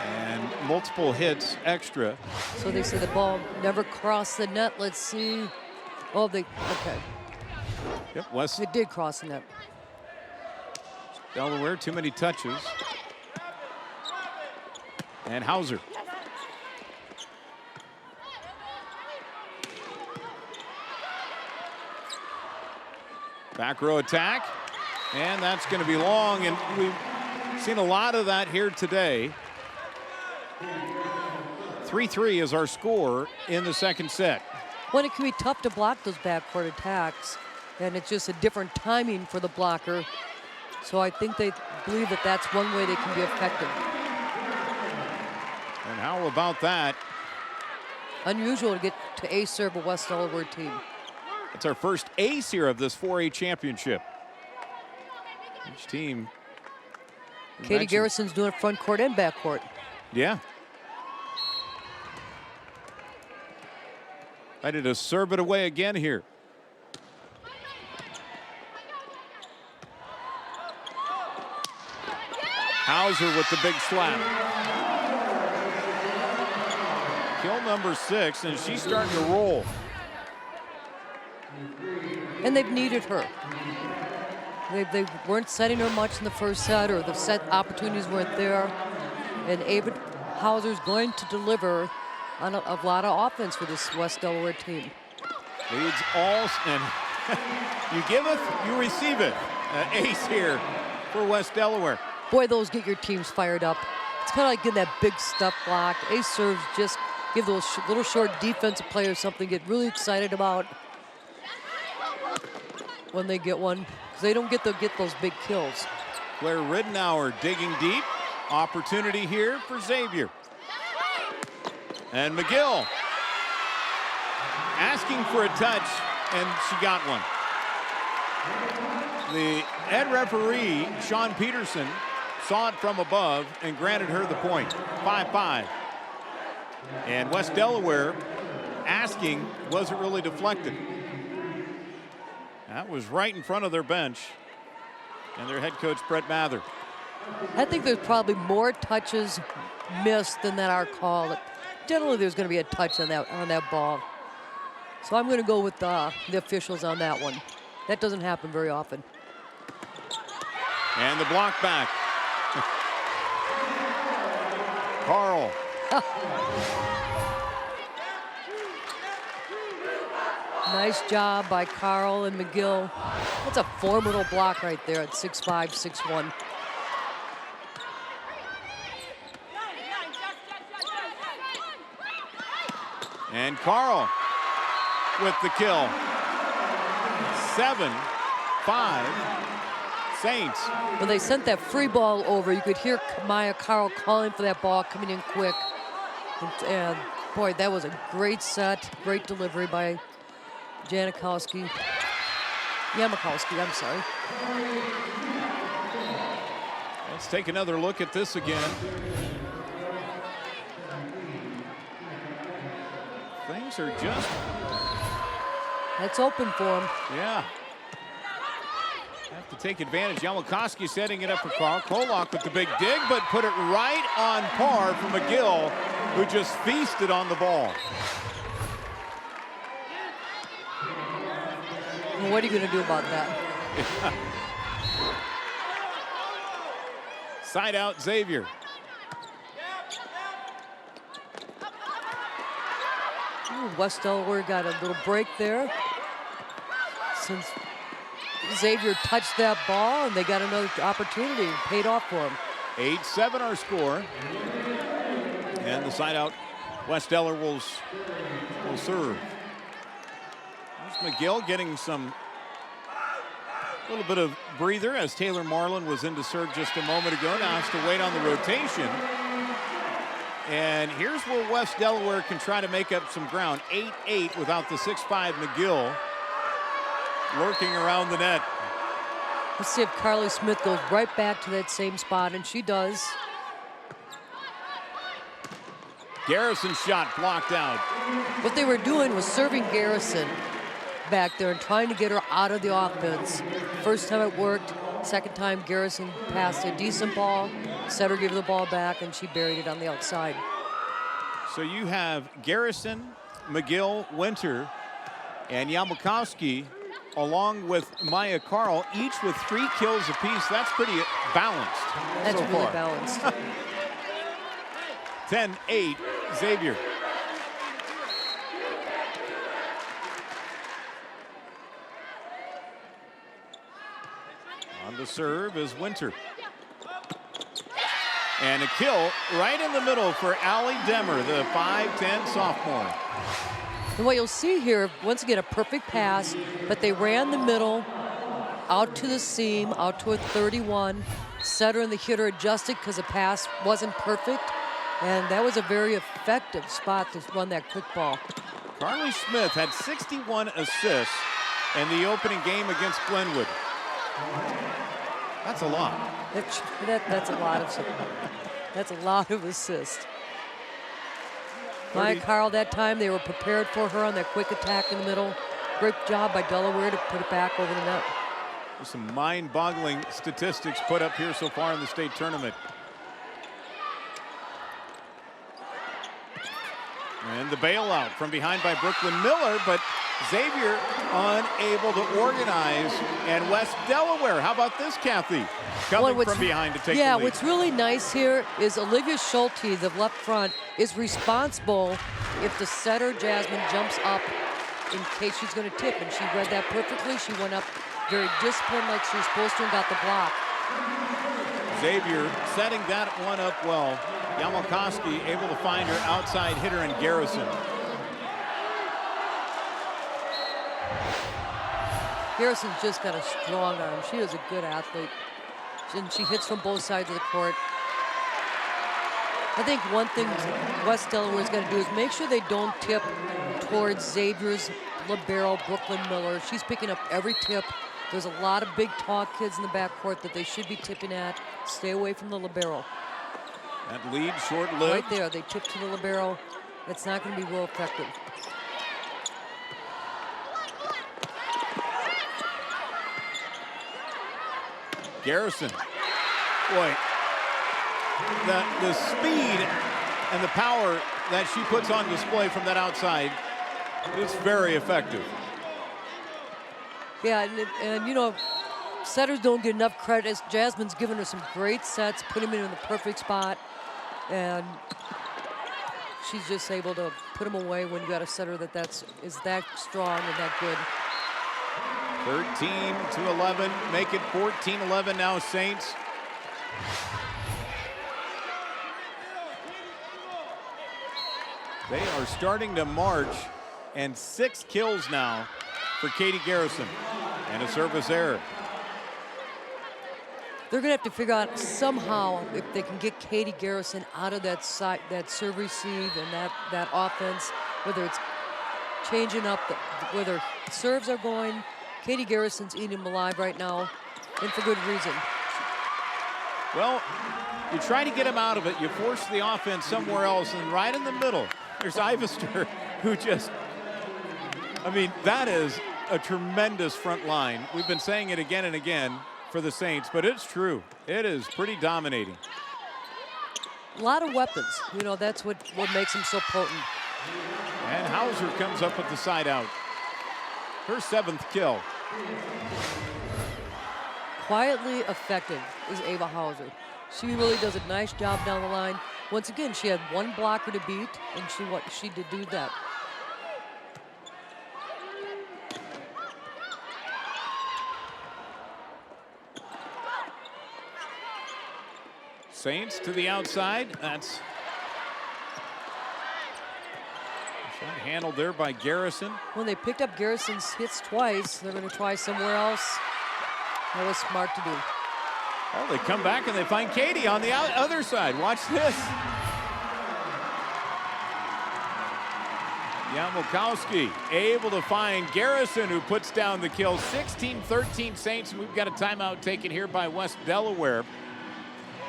And multiple hits extra. So they say the ball never crossed the net. Let's see. Oh, okay. Yep, West. It did cross the net. Delaware, too many touches. And Hauser. Back row attack. And that's going to be long. And we've seen a lot of that here today. 3-3 is our score in the second set. Well, it can be tough to block those backcourt attacks. And it's just a different timing for the blocker. So I think they believe that that's one way they can be effective. And how about that? Unusual to get to ace serve a West Delaware team. It's our first ace here of this 4A championship. Each team. Katie Garrison's doing front court and back court. Yeah. Ready to serve it away again here. Hauser with the big slap. Kill number 6, and she's starting to roll. And they've needed her. They weren't setting her much in the first set, or the set opportunities weren't there. And Ava Hauser's going to deliver on a lot of offense for this West Delaware team. Leads all, and you giveth, you receive it. Ace here for West Delaware. Boy, those get your teams fired up. It's kind of like getting that big stuff block. Ace serves just give those little short defensive players something to get really excited about when they get one, because they don't get those big kills. Claire Ridenour digging deep. Opportunity here for Xavier. And McGill asking for a touch, and she got one. The head referee, Sean Peterson, saw it from above and granted her the point. 5-5. And West Delaware asking, was it really deflected? That was right in front of their bench and their head coach, Brett Mather. I think there's probably more touches missed than that are called. Generally, there's going to be a touch on that ball. So I'm going to go with the officials on that one. That doesn't happen very often. And the block back. Carl. Nice job by Carl and McGill. That's a formidable block right there at 6'5", 6'1". And Carl with the kill. 7-5 Saints. When they sent that free ball over, you could hear Maya Carl calling for that ball coming in quick. And boy, that was a great set, great delivery by Yamakowski, I'm sorry. Let's take another look at this again. Things are just... That's open for him. Yeah. Have to take advantage. Yamakowski setting it up for Carl. Kolak with the big dig, but put it right on par for McGill, who just feasted on the ball. Well, what are you going to do about that? Side out Xavier. Ooh, West Delaware got a little break there. Since Xavier touched that ball, and they got another opportunity and paid off for him. 8-7 our score. And the side out, West Delaware will serve. There's McGill getting some A little bit of breather as Taylor Marlin was in to serve just a moment ago. Now has to wait on the rotation. And here's where West Delaware can try to make up some ground. 8-8 without the 6'5" McGill lurking around the net. Let's see if Carly Smith goes right back to that same spot, and she does. Garrison's shot blocked out. What they were doing was serving Garrison back there and trying to get her out of the offense. First time it worked. Second time, Garrison passed a decent ball. Setter gave her the ball back, and she buried it on the outside. So you have Garrison, McGill, Winter, and Yamakowski, along with Maya Carl, each with 3 kills apiece. That's pretty balanced. That's so really far. balanced. 10-8, Xavier. On the serve is Winter. And a kill right in the middle for Allie Demmer, the 5'10" sophomore. And what you'll see here, once again, a perfect pass, but they ran the middle, out to the seam, out to a 31. Setter and the hitter adjusted because the pass wasn't perfect. And that was a very effective spot to run that quick ball. Carly Smith had 61 assists in the opening game against Glenwood. That's a lot. That's a lot of assists. Maya Carl, that time they were prepared for her on that quick attack in the middle. Great job by Delaware to put it back over the net. There's some mind-boggling statistics put up here so far in the state tournament. And the bailout from behind by Brooklyn Miller, but Xavier unable to organize. And West Delaware, how about this, Kathy? Coming from behind to take the lead. Yeah, what's really nice here is Olivia Schulte, the left front, is responsible if the setter, Jasmine, jumps up in case she's going to tip. And she read that perfectly. She went up very disciplined like she was supposed to and got the block. Xavier setting that one up well. Yamakowski able to find her outside hitter in Garrison. Garrison's just got a strong arm. She is a good athlete. And she hits from both sides of the court. I think one thing West Delaware's got to do is make sure they don't tip towards Xavier's libero, Brooklyn Miller. She's picking up every tip. There's a lot of big, tall kids in the backcourt that they should be tipping at. Stay away from the libero. That lead short-lived. Right there, they tip to the libero. It's not going to be real effective. Garrison. Boy, the speed and the power that she puts on display from that outside is very effective. Yeah, and you know, setters don't get enough credit. As Jasmine's given her some great sets, put them in the perfect spot, and she's just able to put them away when you got a setter is that strong and that good. 13-11, make it 14-11 now, Saints. They are starting to march, and 6 kills now for Katie Garrison, and a service error. They're going to have to figure out somehow if they can get Katie Garrison out of that serve receive and that offense, whether it's changing up, whether serves are going. Katie Garrison's eating them alive right now, and for good reason. Well, you try to get him out of it. You force the offense somewhere else, and right in the middle, there's Ivester, who just, I mean, that is a tremendous front line. We've been saying it again and again for the Saints, but it's true. It is pretty dominating. A lot of weapons. You know, that's what makes them so potent. And Hauser comes up with the side out. Her 7th kill. Quietly effective is Ava Hauser. She really does a nice job down the line. Once again, she had one blocker to beat, and she did do that. Saints to the outside. That's shot handled there by Garrison. When they picked up Garrison's hits twice, they're going to try somewhere else. That was smart to do. Oh, they come back and they find Katie on the other side. Watch this. Yamukowski able to find Garrison, who puts down the kill. 16-13 Saints, and we've got a timeout taken here by West Delaware.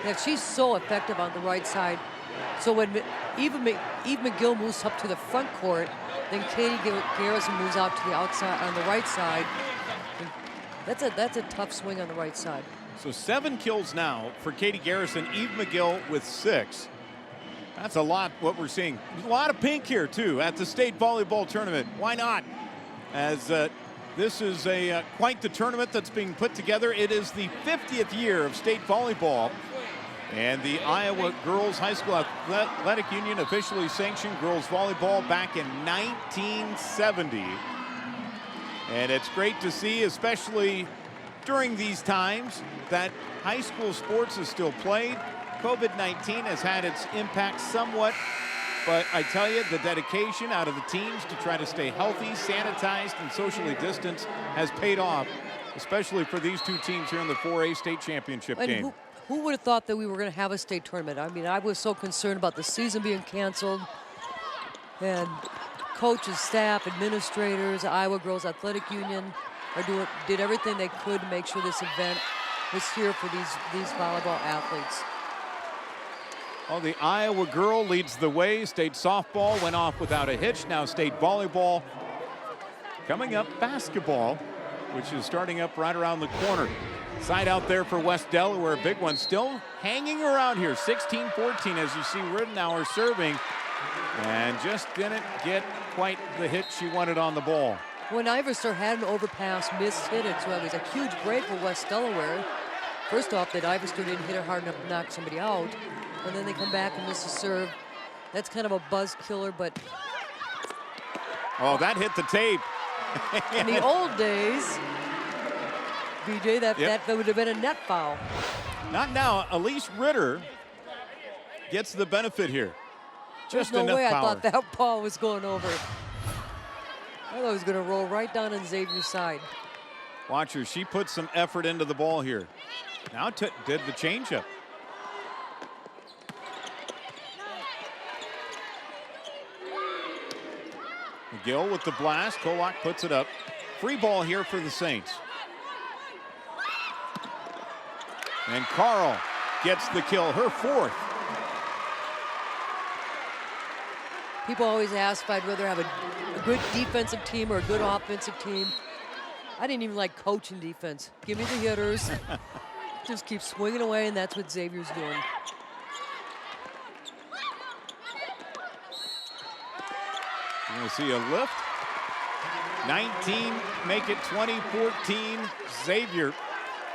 Yeah, she's so effective on the right side. So when Eve McGill moves up to the front court, then Katie Garrison moves out to the outside on the right side. That's a tough swing on the right side. So 7 kills now for Katie Garrison. Eve McGill with 6. That's a lot what we're seeing. There's a lot of pink here, too, at the state volleyball tournament. Why not? As this is quite the tournament that's being put together. It is the 50th year of state volleyball. And the Iowa Girls High School Athletic Union officially sanctioned girls volleyball back in 1970. And it's great to see, especially during these times, that high school sports is still played. COVID-19 has had its impact somewhat, but I tell you, the dedication out of the teams to try to stay healthy, sanitized, and socially distanced has paid off, especially for these two teams here in the 4A state championship game. Who would have thought that we were going to have a state tournament? I mean, I was so concerned about the season being canceled, and coaches, staff, administrators, Iowa Girls Athletic Union did everything they could to make sure this event was here for these volleyball athletes. Well, the Iowa girl leads the way. State softball went off without a hitch. Now state volleyball. Coming up, basketball, which is starting up right around the corner. Side out there for West Delaware. Big one still hanging around here. 16-14 as you see Ridenour serving. And just didn't get quite the hit she wanted on the ball. When Iverson had an overpass, missed hit it, so it was a huge break for West Delaware. First off, that Iverson didn't hit it hard enough to knock somebody out. And then they come back and miss a serve. That's kind of a buzz killer, but... Oh, that hit the tape. In the old days, BJ, that would have been a net foul. Not now. Elise Ritter gets the benefit here. Just There's no way power. I thought that ball was going over. I thought it was going to roll right down on Xavier's side. Watch her. She put some effort into the ball here. Now did the changeup. McGill with the blast. Kolak puts it up. Free ball here for the Saints. And Carl gets the kill, her 4th. People always ask if I'd rather have a good defensive team or a good offensive team. I didn't even like coaching defense. Give me the hitters. Just keep swinging away, and that's what Xavier's doing. You're going to see a lift. 19, make it 20-14 Xavier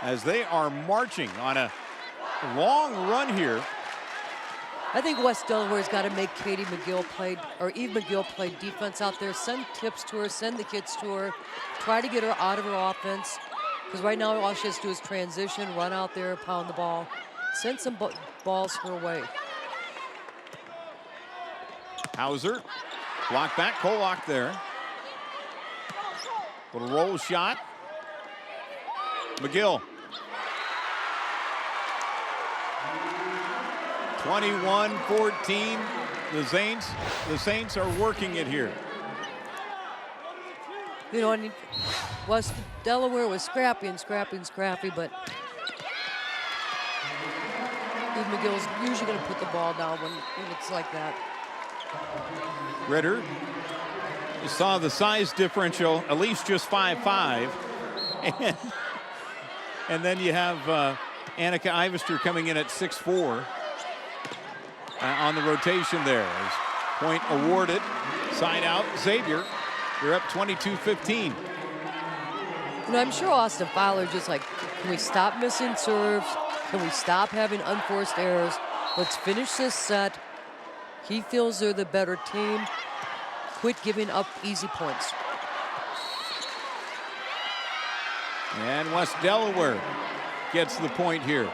as they are marching on a long run here. I think West Delaware's got to make Katie McGill play, or Eve McGill play defense out there. Send tips to her, send the kids to her. Try to get her out of her offense. Because right now all she has to do is transition, run out there, pound the ball. Send some balls her way. Hauser, block back, Kolak there. Little roll shot. McGill. 21-14. The Saints are working it here. You know, and West Delaware was scrappy, but Eve McGill's usually going to put the ball down when it's like that. Ritter, you saw the size differential, at least just 5'5". And then you have Annika Ivester coming in at 6'4". On the rotation there. As point awarded, side out, Xavier. You're up 22-15. You know, I'm sure Austin Fowler's just like, can we stop missing serves? Can we stop having unforced errors? Let's finish this set. He feels they're the better team. Quit giving up easy points. And West Delaware gets the point here.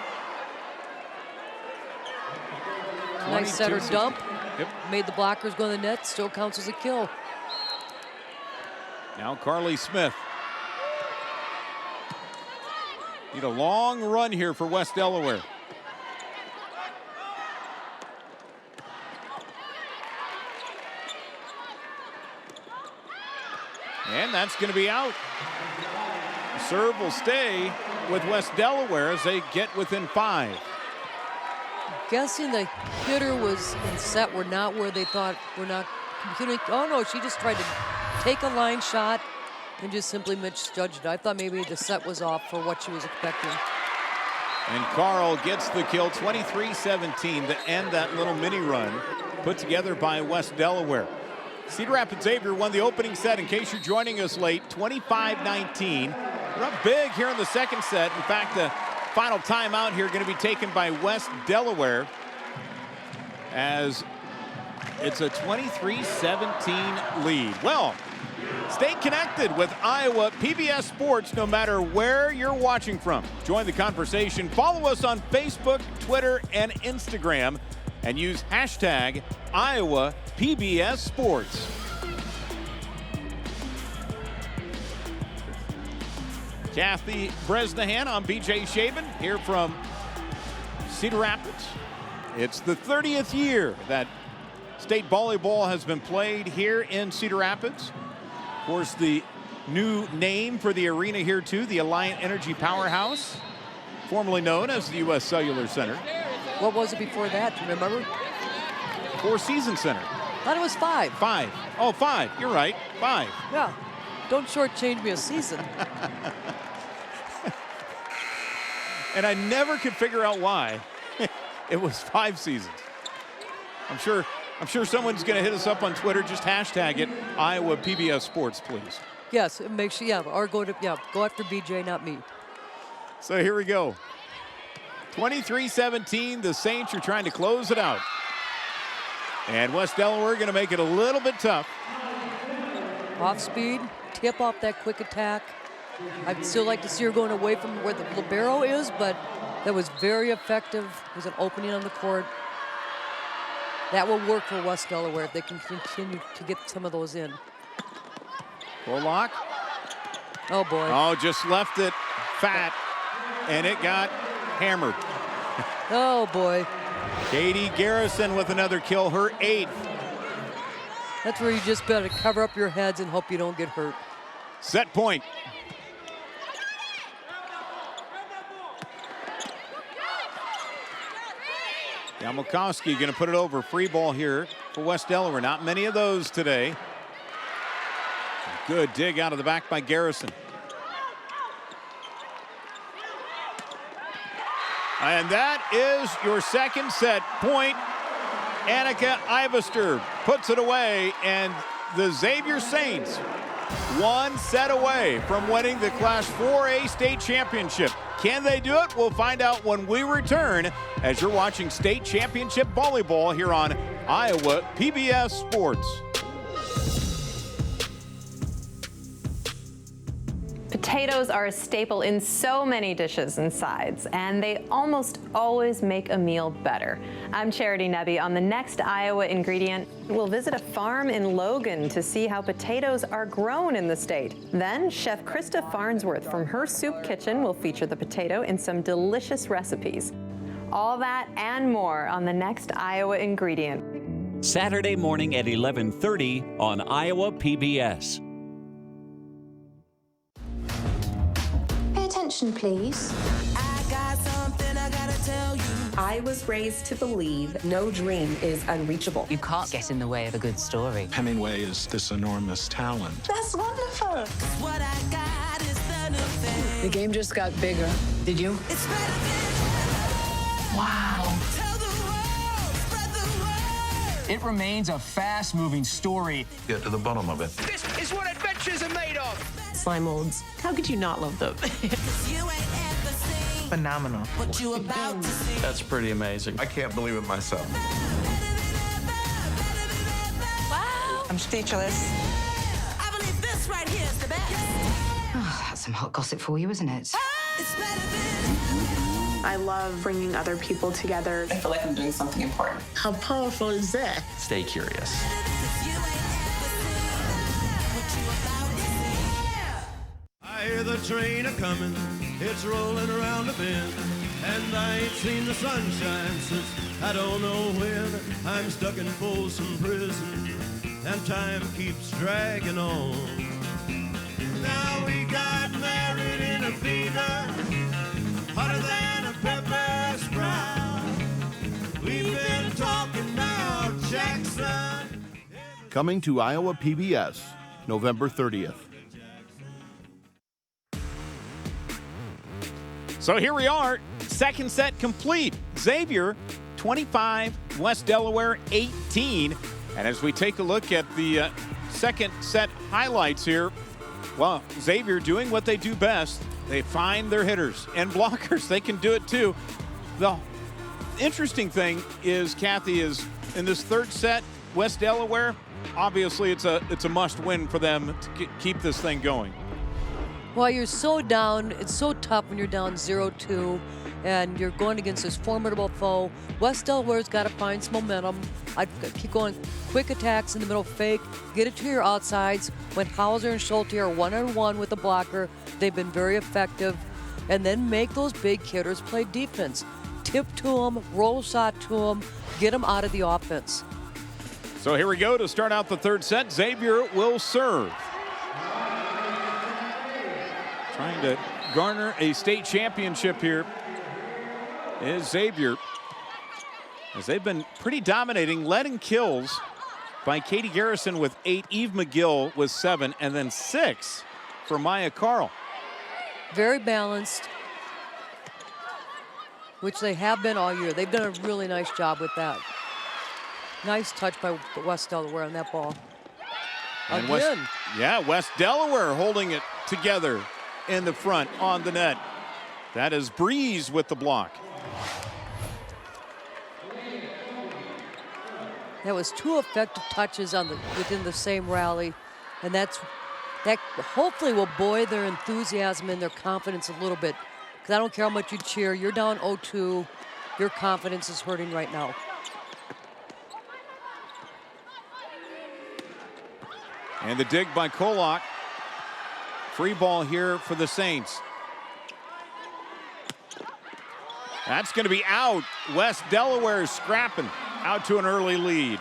Nice setter dump. Yep. Made the blockers go in the net. Still counts as a kill. Now Carly Smith. Need a long run here for West Delaware. And that's going to be out. The serve will stay with West Delaware as they get within 5. Guessing the hitter was in set were not where they thought were not computing. Oh no, she just tried to take a line shot and just simply misjudged it. I thought maybe the set was off for what she was expecting. And Carl gets the kill, 23-17 to end that little mini run put together by West Delaware. Cedar Rapids Xavier won the opening set. In case you're joining us late, 25-19. We're up big here in the second set. In fact, the final timeout here going to be taken by West Delaware as it's a 23-17 lead. Well, stay connected with Iowa PBS Sports no matter where you're watching from. Join the conversation. Follow us on Facebook, Twitter, and Instagram, and use hashtag Iowa PBS Sports. Kathy Bresnahan on BJ Shaven here from Cedar Rapids. It's the 30th year that state volleyball has been played here in Cedar Rapids. Of course, the new name for the arena here too, the Alliant Energy Powerhouse, formerly known as the U.S. Cellular Center. What was it before that? Do you remember? Four Seasons Center. I thought it was 5. 5. Oh, 5. You're right. 5. Yeah. Don't shortchange me a season. And I never could figure out why it was 5 seasons. I'm sure someone's going to hit us up on Twitter. Just hashtag it Iowa PBS Sports, please. Yes, it makes you, or go after BJ, not me. So here we go. 23-17, the Saints are trying to close it out. And West Delaware going to make it a little bit tough. Off speed, tip off that quick attack. I'd still like to see her going away from where the libero is, but that was very effective. It was an opening on the court. That will work for West Delaware if they can continue to get some of those in. Pollock. Oh, boy. Oh, just left it fat, and it got hammered. Oh, boy. Katie Garrison with another kill, her 8th. That's where you just better cover up your heads and hope you don't get hurt. Set point. Yamakowski going to put it over. Free ball here for West Delaware. Not many of those today. Good dig out of the back by Garrison. And that is your second set point. Annika Ivester puts it away, and the Xavier Saints one set away from winning the Class 4A state championship. Can they do it? We'll find out when we return as you're watching state championship volleyball here on Iowa PBS Sports. Potatoes are a staple in so many dishes and sides, and they almost always make a meal better. I'm Charity Nebbe. On the next Iowa Ingredient, we'll visit a farm in Logan to see how potatoes are grown in the state. Then, Chef Krista Farnsworth from her soup kitchen will feature the potato in some delicious recipes. All that and more on the next Iowa Ingredient. Saturday morning at 11:30 on Iowa PBS. Attention, please. I got something I gotta tell you. I was raised to believe no dream is unreachable. You can't get in the way of a good story. Hemingway is this enormous talent. That's wonderful. What I got is the new thing. The game just got bigger. Did you? It's better than Wow. Tell the world, spread the word. It remains a fast-moving story. Get to the bottom of it. This is what adventures are made of. Slime molds. How could you not love them? Phenomenal. What you about to see. That's pretty amazing. I can't believe it myself. Wow. I'm speechless. I believe this right here is the best. Oh, that's some hot gossip for you, isn't it? It's better than. I love bringing other people together. I feel like I'm doing something important. How powerful is that? Stay curious. I hear the train a-comin', it's rolling around the bend, and I ain't seen the sunshine since I don't know when. I'm stuck in Folsom Prison, and time keeps dragging on. Now we got married in a fever, hotter than a pepper sprout. We've been talking about Jackson. Coming to Iowa PBS, November 30th. So here we are, second set complete. Xavier, 25, West Delaware, 18. And as we take a look at the second set highlights here, well, Xavier doing what they do best. They find their hitters and blockers. They can do it too. The interesting thing is, Kathy, is in this third set, West Delaware, obviously it's a must-win for them to keep this thing going. Well, you're so down. It's so tough when you're down 0-2 and you're going against this formidable foe. West Delaware's got to find some momentum. I keep going quick attacks in the middle, fake, get it to your outsides. When Hauser and Schulte are one-on-one with the blocker, they've been very effective. And then make those big hitters play defense. Tip to them, roll shot to them, get them out of the offense. So here we go to start out the third set. Xavier will serve. Trying to garner a state championship here is Xavier, as they've been pretty dominating, led in kills by Katie Garrison with 8, Eve McGill with 7, and then 6 for Maya Carl. Very balanced, which they have been all year. They've done a really nice job with that. Nice touch by West Delaware on that ball. And Again. West Delaware holding it together in the front on the net. That is Breeze with the block. That was 2 effective touches within the same rally, and that hopefully will buoy their enthusiasm and their confidence a little bit. Because I don't care how much you cheer, you're down 0-2, your confidence is hurting right now. And the dig by Kolak. Free ball here for the Saints. That's going to be out. West Delaware is scrapping out to an early lead.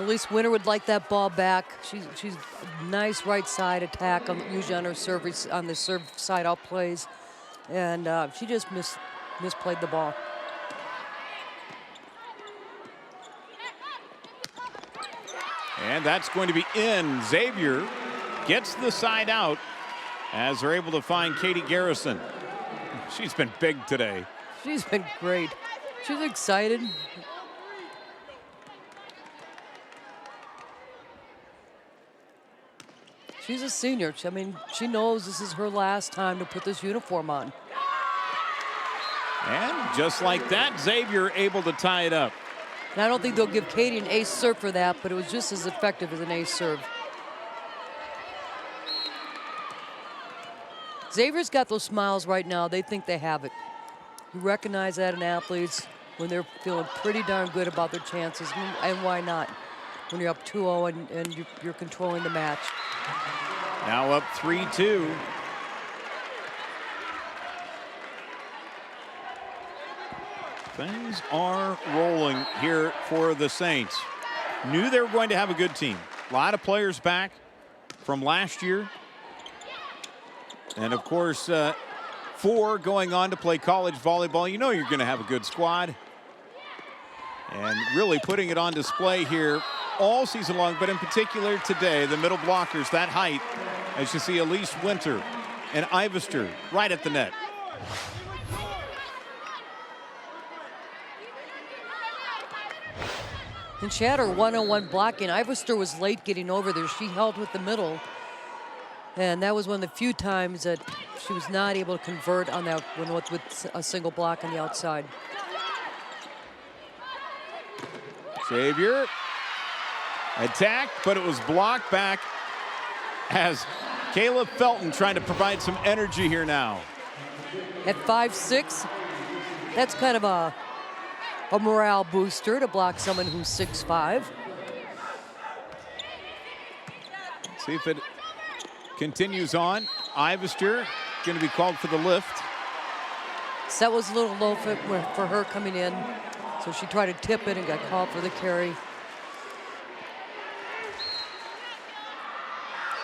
At least Winter would like that ball back. She's a nice right side attack usually on her service, on the serve side out plays, and she just misplayed the ball. And that's going to be in. Xavier gets the side out as they're able to find Katie Garrison. She's been big today. She's been great. She's excited. She's a senior. I mean, she knows this is her last time to put this uniform on. And just like that, Xavier able to tie it up. And I don't think they'll give Katie an ace serve for that, but it was just as effective as an ace serve. Xavier's got those smiles right now. They think they have it. You recognize that in athletes when they're feeling pretty darn good about their chances, and why not? When you're up 2-0 and you're controlling the match. Now up 3-2. Things are rolling here for the Saints. Knew they were going to have a good team. A lot of players back from last year. And of course, 4 going on to play college volleyball. You know you're going to have a good squad. And really putting it on display here all season long, but in particular today, the middle blockers, that height, as you see Elise Winter and Ivester right at the net. And she had her one-on-one blocking. Ivester was late getting over there. She held with the middle. And that was one of the few times that she was not able to convert on that one with a single block on the outside. Xavier attacked, but it was blocked back as Kayla Felton trying to provide some energy here now. At 5'6", that's kind of a morale booster to block someone who's 6'5". See if it continues on. Ivester going to be called for the lift. Set was a little low for her coming in, so she tried to tip it and got called for the carry.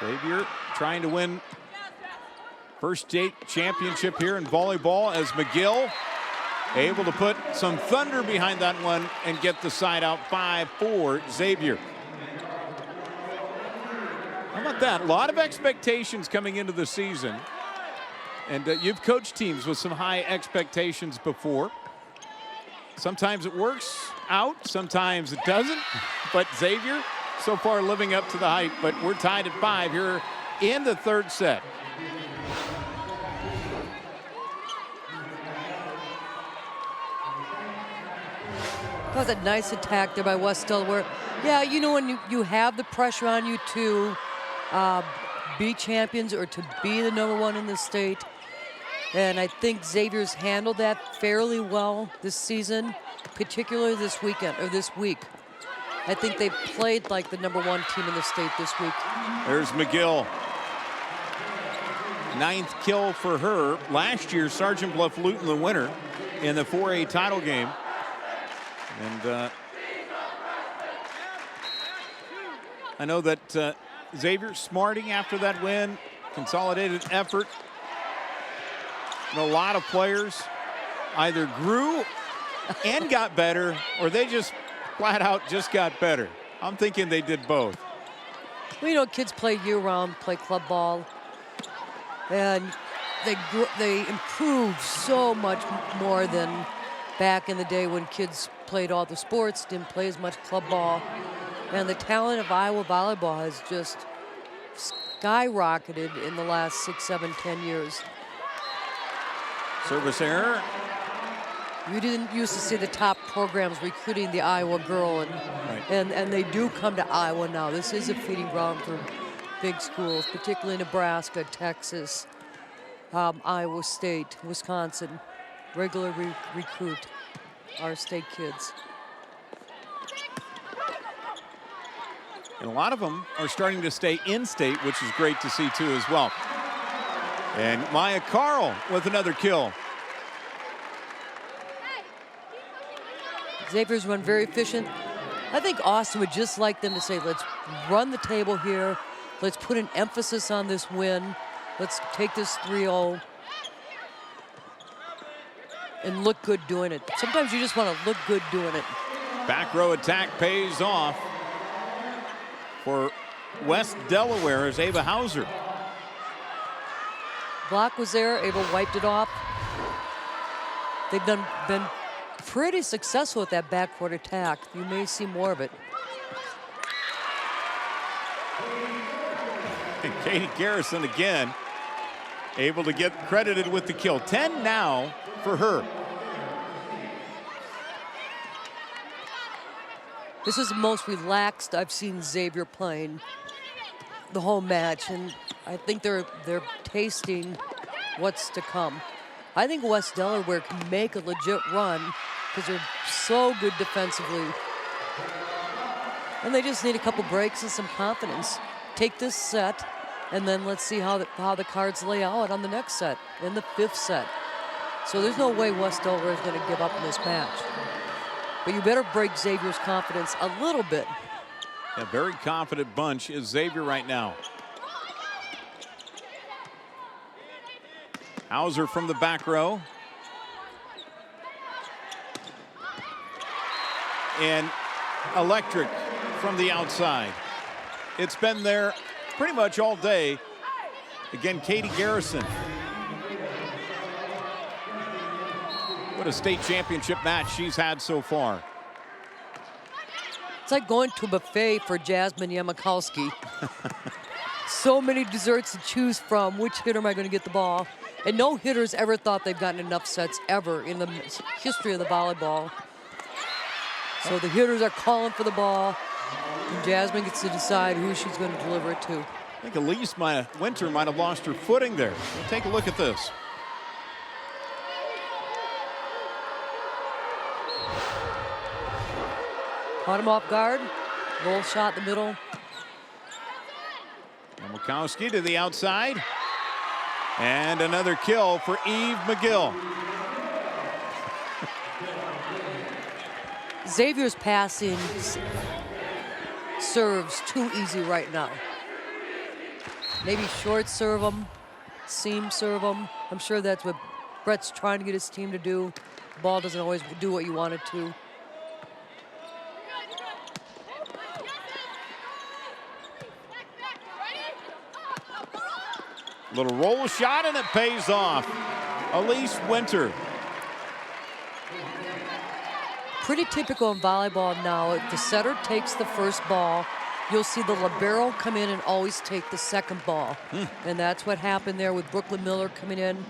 Xavier trying to win first state championship here in volleyball as McGill able to put some thunder behind that one and get the side out 5-4 Xavier. How about that? A lot of expectations coming into the season. And you've coached teams with some high expectations before. Sometimes it works out, sometimes it doesn't. But Xavier so far living up to the hype. But we're tied at 5 here in the third set. That was a nice attack there by West Delaware. Yeah, you know, when you have the pressure on you to be champions or to be the #1 in the state. And I think Xavier's handled that fairly well this season, particularly this weekend or this week. I think they played like the #1 team in the state this week. There's McGill. 9th kill for her. Last year, Sergeant Bluff Luton the winner in the 4A title game. And I know that Xavier smarting after that win, consolidated effort. And a lot of players either grew and got better, or they just flat out just got better. I'm thinking they did both. Well, you know, kids play year-round, play club ball, and they improve so much more than back in the day when kids played all the sports, didn't play as much club ball. And the talent of Iowa volleyball has just skyrocketed in the last 6, 7, 10 years. Service error. You didn't used to see the top programs recruiting the Iowa girl, and they do come to Iowa now. This is a feeding ground for big schools, particularly Nebraska, Texas, Iowa State, Wisconsin. Regularly recruit our state kids. And a lot of them are starting to stay in state, which is great to see too as well. And Maya Carl with another kill. Xavier's run very efficient. I think Austin would just like them to say, let's run the table here. Let's put an emphasis on this win. Let's take this 3-0 and look good doing it. Sometimes you just want to look good doing it. Back row attack pays off for West Delaware as Ava Hauser. Block was there, Ava wiped it off. They've been pretty successful with that backcourt attack. You may see more of it. And Katie Garrison again able to get credited with the kill. 10 now for her. This is the most relaxed I've seen Xavier playing the whole match, and I think they're tasting what's to come. I think West Delaware can make a legit run because they're so good defensively. And they just need a couple breaks and some confidence. Take this set, and then let's see how the cards lay out on the next set, in the 5th set. So there's no way West Delaware is going to give up in this match. But you better break Xavier's confidence a little bit. A very confident bunch is Xavier right now. Hauser from the back row. And electric from the outside. It's been there pretty much all day. Again, Katie Garrison. What a state championship match she's had so far. It's like going to a buffet for Jasmine Yamakowski. So many desserts to choose from. Which hitter am I going to get the ball? And no hitters ever thought they've gotten enough sets ever in the history of the volleyball. So the hitters are calling for the ball, and Jasmine gets to decide who she's going to deliver it to. I think Elise Winter might have lost her footing there. We'll take a look at this. Caught him off guard. Roll shot in the middle. Yamakowski to the outside. And another kill for Eve McGill. Xavier's passing serves too easy right now. Maybe short serve them, seam serve them. I'm sure that's what Brett's trying to get his team to do. The ball doesn't always do what you want it to. Little roll shot, and it pays off. Elise Winter. Pretty typical in volleyball now. If the setter takes the first ball, you'll see the libero come in and always take the second ball. And that's what happened there with Brooklyn Miller coming in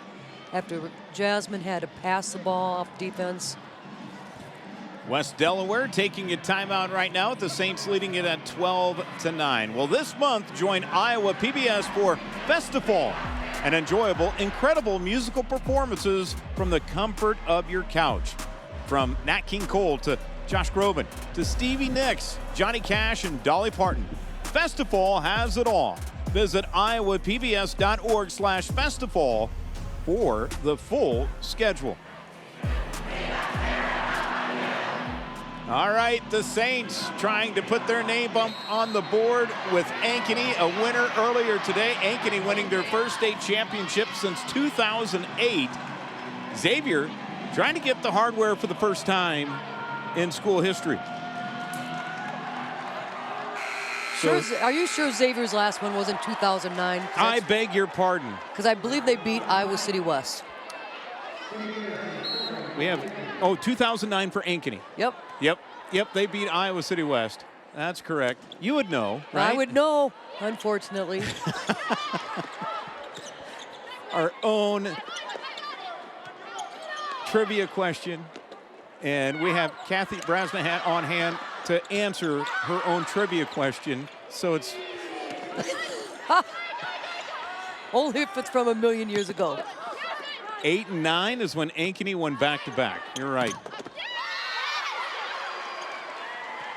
after Jasmine had to pass the ball off defense. West Delaware taking a timeout right now with the Saints leading it at 12-9. Well, this month, join Iowa PBS for Festival, an enjoyable, incredible musical performances from the comfort of your couch. From Nat King Cole to Josh Groban to Stevie Nicks, Johnny Cash, and Dolly Parton. Festival has it all. Visit iowapbs.org/festival for the full schedule. All right, the Saints trying to put their name on the board with Ankeny, a winner earlier today. Ankeny winning their first state championship since 2008. Xavier trying to get the hardware for the first time in school history. So, are you sure Xavier's last one was in 2009? I beg your pardon. Because I believe they beat Iowa City West. We have, 2009 for Ankeny. Yep, they beat Iowa City West. That's correct. You would know, right? I would know, unfortunately. Our own trivia question. And we have Kathy Brasnahat on hand to answer her own trivia question. So it's... Only if it's from a million years ago. 8 and 9 is when Ankeny won back-to-back. You're right.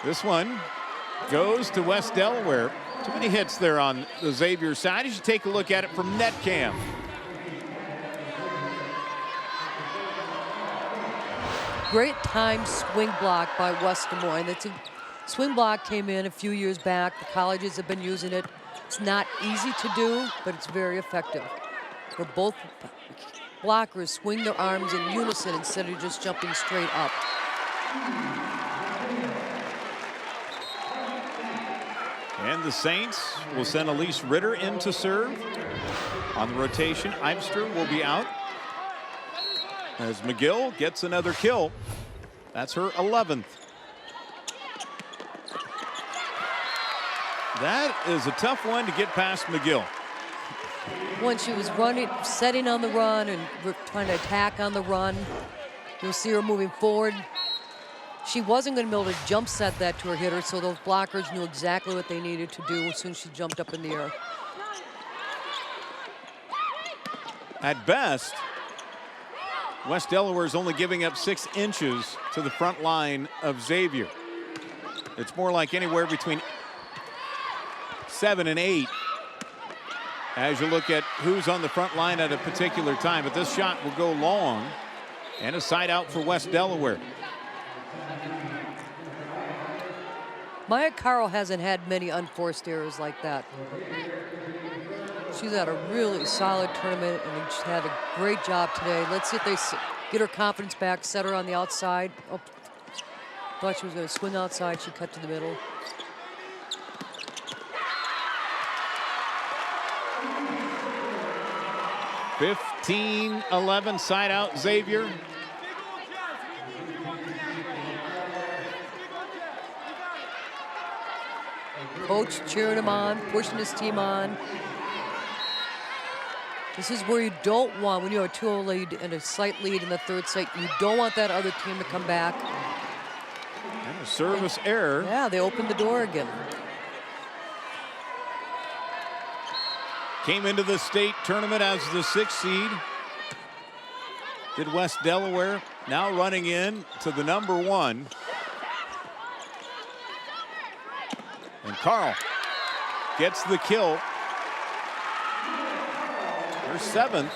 This one goes to West Delaware. Too many hits there on the Xavier side. You should take a look at it from net cam. Great time swing block by West Des Moines. It's a swing block came in a few years back. The colleges have been using it. It's not easy to do, but it's very effective. Where both blockers swing their arms in unison instead of just jumping straight up. And the Saints will send Elise Ritter in to serve. On the rotation, Eibster will be out. As McGill gets another kill. That's her 11th. That is a tough one to get past McGill. When she was running, setting on the run and trying to attack on the run, you'll see her moving forward. She wasn't going to be able to jump set that to her hitter, so those blockers knew exactly what they needed to do as soon as she jumped up in the air. At best, West Delaware is only giving up 6 inches to the front line of Xavier. It's more like anywhere between 7 and 8 as you look at who's on the front line at a particular time. But this shot will go long, and a side out for West Delaware. Maya Caro hasn't had many unforced errors like that. She's had a really solid tournament, and she's had a great job today. Let's see if they get her confidence back, set her on the outside. Oh, thought she was going to swing outside. She cut to the middle. (15-11) side out Xavier. Coach cheering him on, pushing his team on. This is where you don't want, when you have a 2-0 lead and a slight lead in the third set, you don't want that other team to come back. And a service error. Yeah, they opened the door again. Came into the state tournament as the 6th seed. Did West Delaware. Now running in to the number 1. And Carl gets the kill. Their 7th.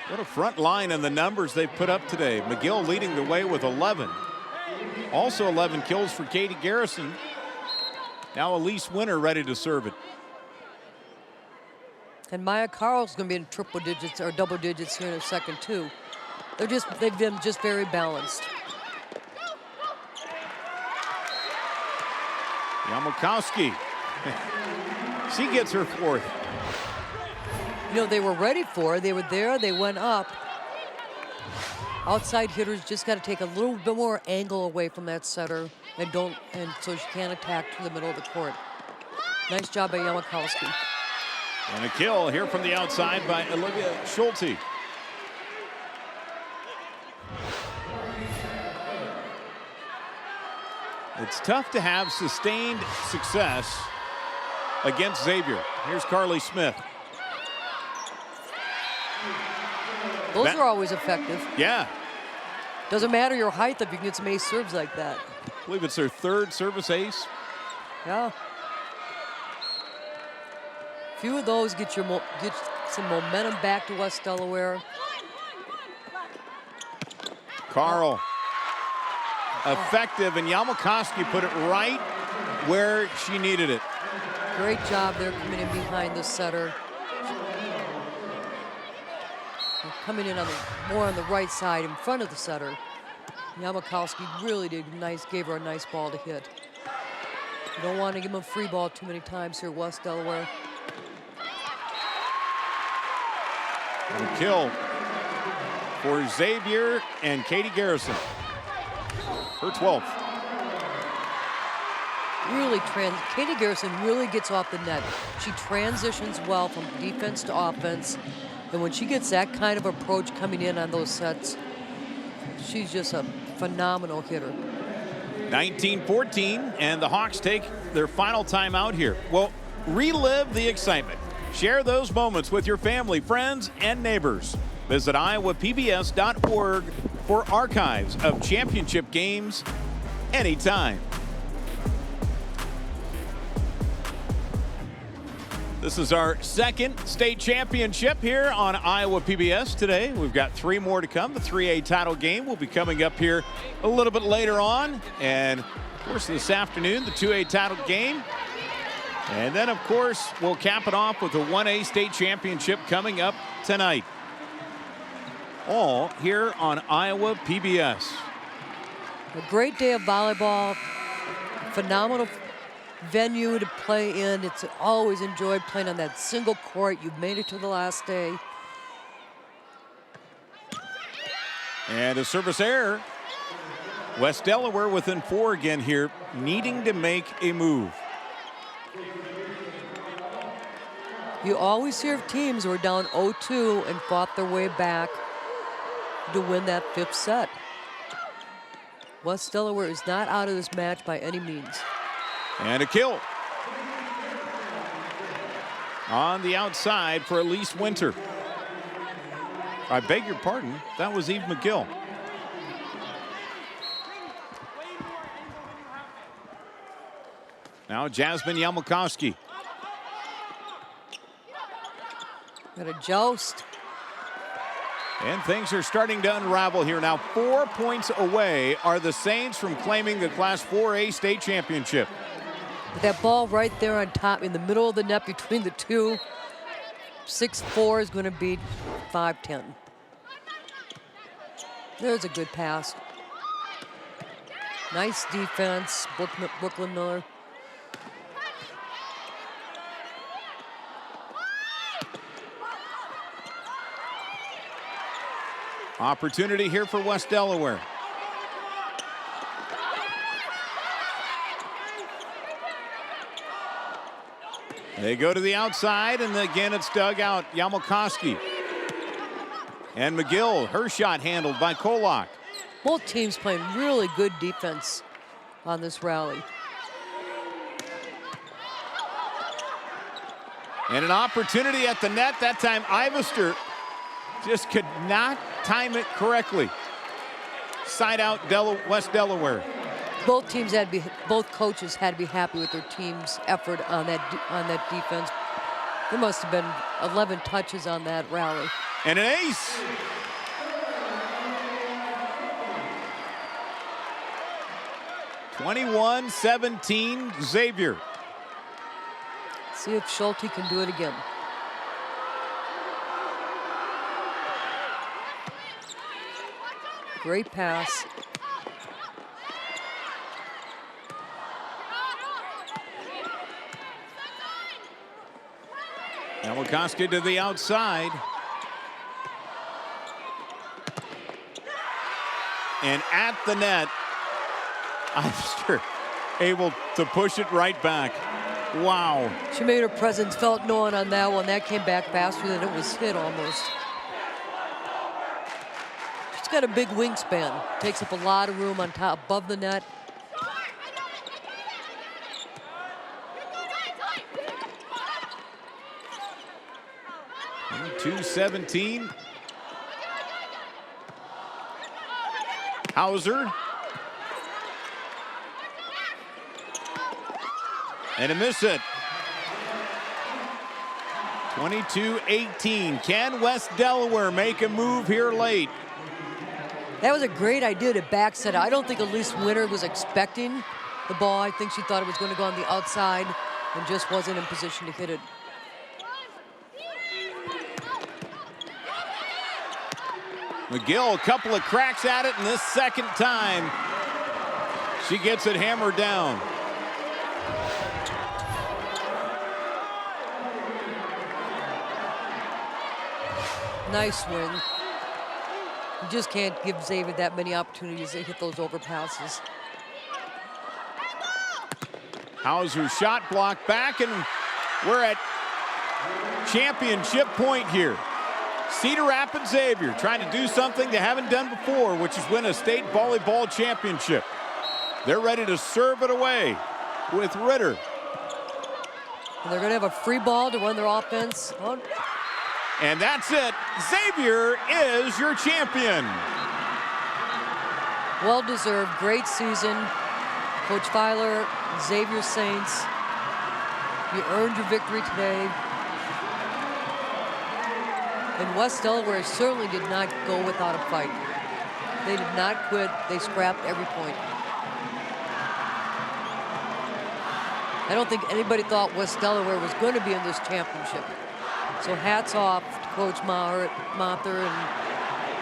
What a front line and the numbers they've put up today. McGill leading the way with 11. Also 11 kills for Katie Garrison. Now Elise Winter ready to serve it. And Maya Carl's going to be in triple digits or double digits here in a second too. They've been just very balanced. Yamakowski. She gets her 4th. You know, they were ready for it. They were there. They went up. Outside hitters just got to take a little bit more angle away from that setter and so she can't attack to the middle of the court. Nice job by Yamakowski. And a kill here from the outside by Olivia Schulte. It's tough to have sustained success against Xavier. Here's Carly Smith. Those are always effective. Yeah. Doesn't matter your height if you can get some ace serves like that. I believe it's their 3rd service ace. Yeah. A few of those get some momentum back to West Delaware. Carl. Effective, and Yamakowski put it right where she needed it. Great job there coming in behind the setter. Coming in more on the right side in front of the setter. Yamakowski really gave her a nice ball to hit. You don't want to give them a free ball too many times here, West Delaware. And a kill for Xavier and Katie Garrison. Her 12th. Really, Katie Garrison really gets off the net. She transitions well from defense to offense. And when she gets that kind of approach coming in on those sets, she's just a phenomenal hitter. 19-14, and the Hawks take their final time out here. Well, relive the excitement. Share those moments with your family, friends, and neighbors. Visit iowapbs.org for archives of championship games anytime. This is our 2nd state championship here on Iowa PBS today. We've got 3 more to come. The 3A title game will be coming up here a little bit later on. And, of course, this afternoon, the 2A title game. And then, of course, we'll cap it off with the 1A state championship coming up tonight. All here on Iowa PBS. A great day of volleyball. Phenomenal venue to play in. It's always enjoyed playing on that single court. You've made it to the last day. And a service error. West Delaware within 4 again here, needing to make a move. You always hear of teams who are down 0-2 and fought their way back to win that 5th set. West Delaware is not out of this match by any means. And a kill. On the outside for Elise Winter. I beg your pardon, that was Eve McGill. Now Jasmine Yamakowski. Got a joust. And things are starting to unravel here. Now 4 points away are the Saints from claiming the Class 4A state championship. With that ball right there on top in the middle of the net between the two, 6'4" is going to beat 5'10". There's a good pass. Nice defense, Brooklyn Miller. Opportunity here for West Delaware. They go to the outside, and again it's dug out. Yamakowski. And McGill, her shot handled by Kolak. Both teams playing really good defense on this rally. And an opportunity at the net. That time Ivester just could not time it correctly. Side out West Delaware. Both coaches had to be happy with their team's effort on that defense. There must have been 11 touches on that rally. And an ace. (21-17) Xavier. See if Schulte can do it again. Great pass. Nowakowski to the outside. And at the net, Ivester able to push it right back. Wow. She made her presence felt known on that one. That came back faster than it was hit almost. She's got a big wingspan. Takes up a lot of room on top, above the net. .217. Hauser. And a miss it. 22-18. Can West Delaware make a move here late? That was a great idea to back set. I don't think Elise Winter was expecting the ball. I think she thought it was going to go on the outside and just wasn't in position to hit it. McGill, a couple of cracks at it, and this second time, she gets it hammered down. Nice swing. You just can't give Xavier that many opportunities to hit those overpasses. Hauser shot blocked back, and we're at championship point here. Cedar Rapids Xavier trying to do something they haven't done before, which is win a state volleyball championship. They're ready to serve it away with Ritter. And they're going to have a free ball to run their offense. Oh. And that's it. Xavier is your champion. Well-deserved, great season. Coach Filer, Xavier Saints, you earned your victory today. And West Delaware certainly did not go without a fight. They did not quit. They scrapped every point. I don't think anybody thought West Delaware was going to be in this championship. So hats off to Coach Mather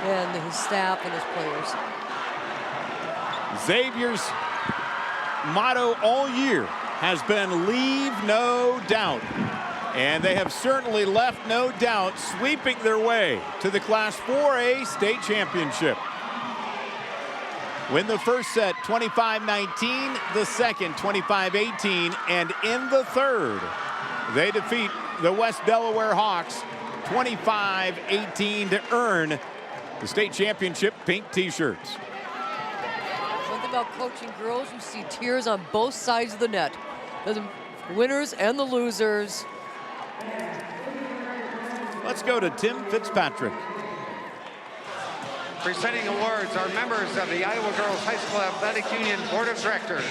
and his staff and his players. Xavier's motto all year has been leave no doubt. And they have certainly left no doubt, sweeping their way to the Class 4A state championship. Win the first set 25-19, the second 25-18, and in the third, they defeat the West Delaware Hawks 25-18 to earn the state championship pink t-shirts. One thing about coaching girls, you see tears on both sides of the net. The winners and the losers. Let's go to Tim Fitzpatrick. Presenting awards are members of the Iowa Girls High School Athletic Union Board of Directors.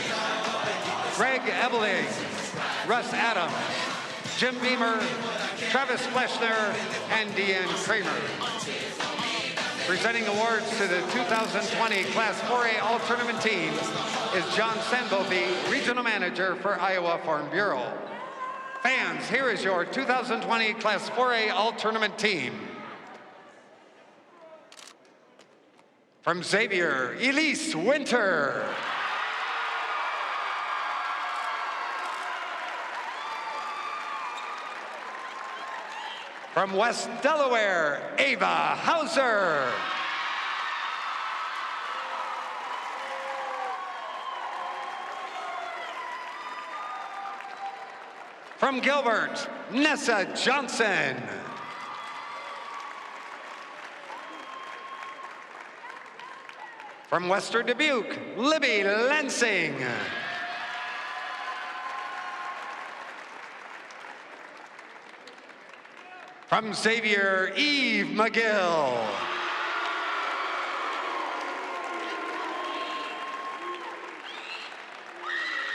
Greg Ebeling, Russ Adams, Jim Beamer, Travis Fleshner, and Deanne Kramer. Presenting awards to the 2020 Class 4A All-Tournament team is John Sanbovey, Regional Manager for Iowa Farm Bureau. Fans, here is your 2020 Class 4A All-Tournament team. From Xavier, Elise Winter. From West Delaware, Ava Hauser. From Gilbert, Nessa Johnson. From Western Dubuque, Libby Lansing. From Xavier, Eve McGill.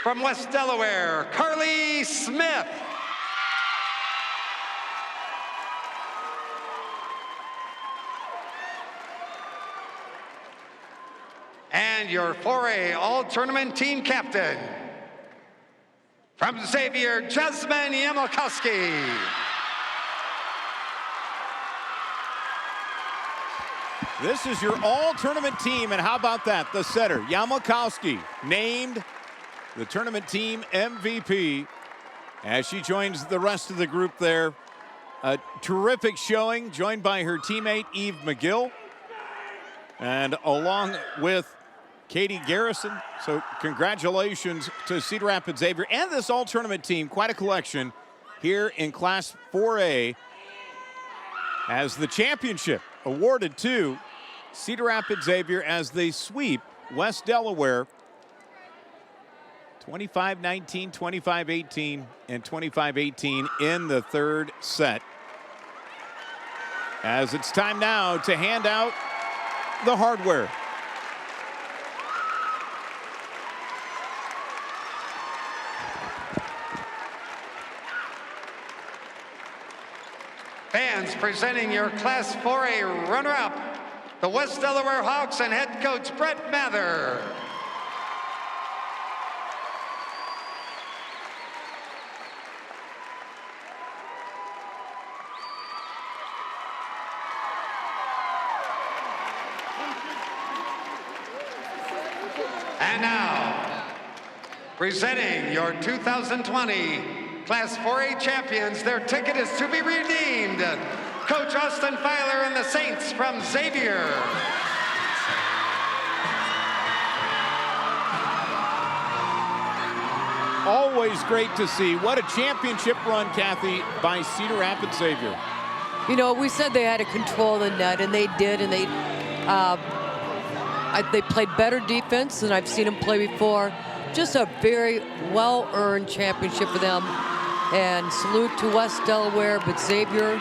From West Delaware, Carly Smith. And your 4A All-Tournament team captain, from Xavier, Jasmine Yamalkowski. This is your all-tournament team, and how about that? The setter, Yamalkowski, named the tournament team MVP as she joins the rest of the group there. A terrific showing, joined by her teammate, Eve McGill, and along with Katie Garrison. So congratulations to Cedar Rapids Xavier and this all-tournament team. Quite a collection here in Class 4A as the championship awarded to Cedar Rapids Xavier as they sweep West Delaware 25-19, 25-18, and 25-18 in the third set. As it's time now to hand out the hardware. Fans, presenting your Class 4A runner-up, the West Delaware Hawks and head coach Brett Mather. And now, presenting your 2020 Class 4A champions, their ticket is to be redeemed. Coach Austin Filer and the Saints from Xavier. Always great to see. What a championship run, Kathy, by Cedar Rapids Xavier. You know, we said they had to control the net, and they did, and they played better defense than I've seen them play before. Just a very well-earned championship for them. And salute to West Delaware, but Xavier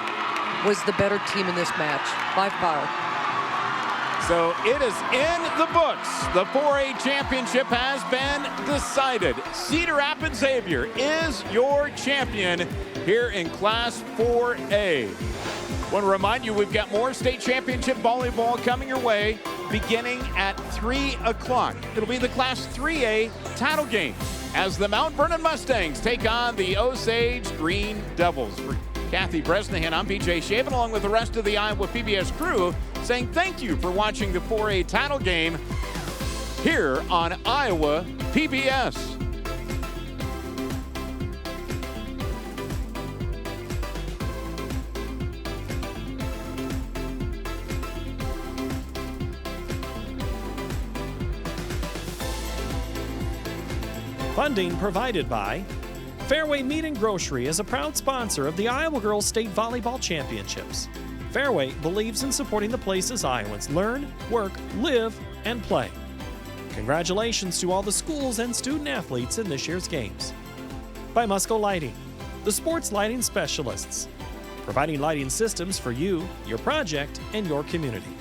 was the better team in this match, by far. So it is in the books. The 4A championship has been decided. Cedar Rapids Xavier is your champion here in Class 4A. Want to remind you, we've got more state championship volleyball coming your way beginning at 3 o'clock. It'll be the Class 3A title game as the Mount Vernon Mustangs take on the Osage Green Devils. For Kathy Bresnahan, I'm BJ Shaven, along with the rest of the Iowa PBS crew, saying thank you for watching the 4A title game here on Iowa PBS. Funding provided by Fairway Meat and Grocery is a proud sponsor of the Iowa Girls State Volleyball Championships. Fairway believes in supporting the places Iowans learn, work, live, and play. Congratulations to all the schools and student athletes in this year's games. By Musco Lighting, the sports lighting specialists, providing lighting systems for you, your project, and your community.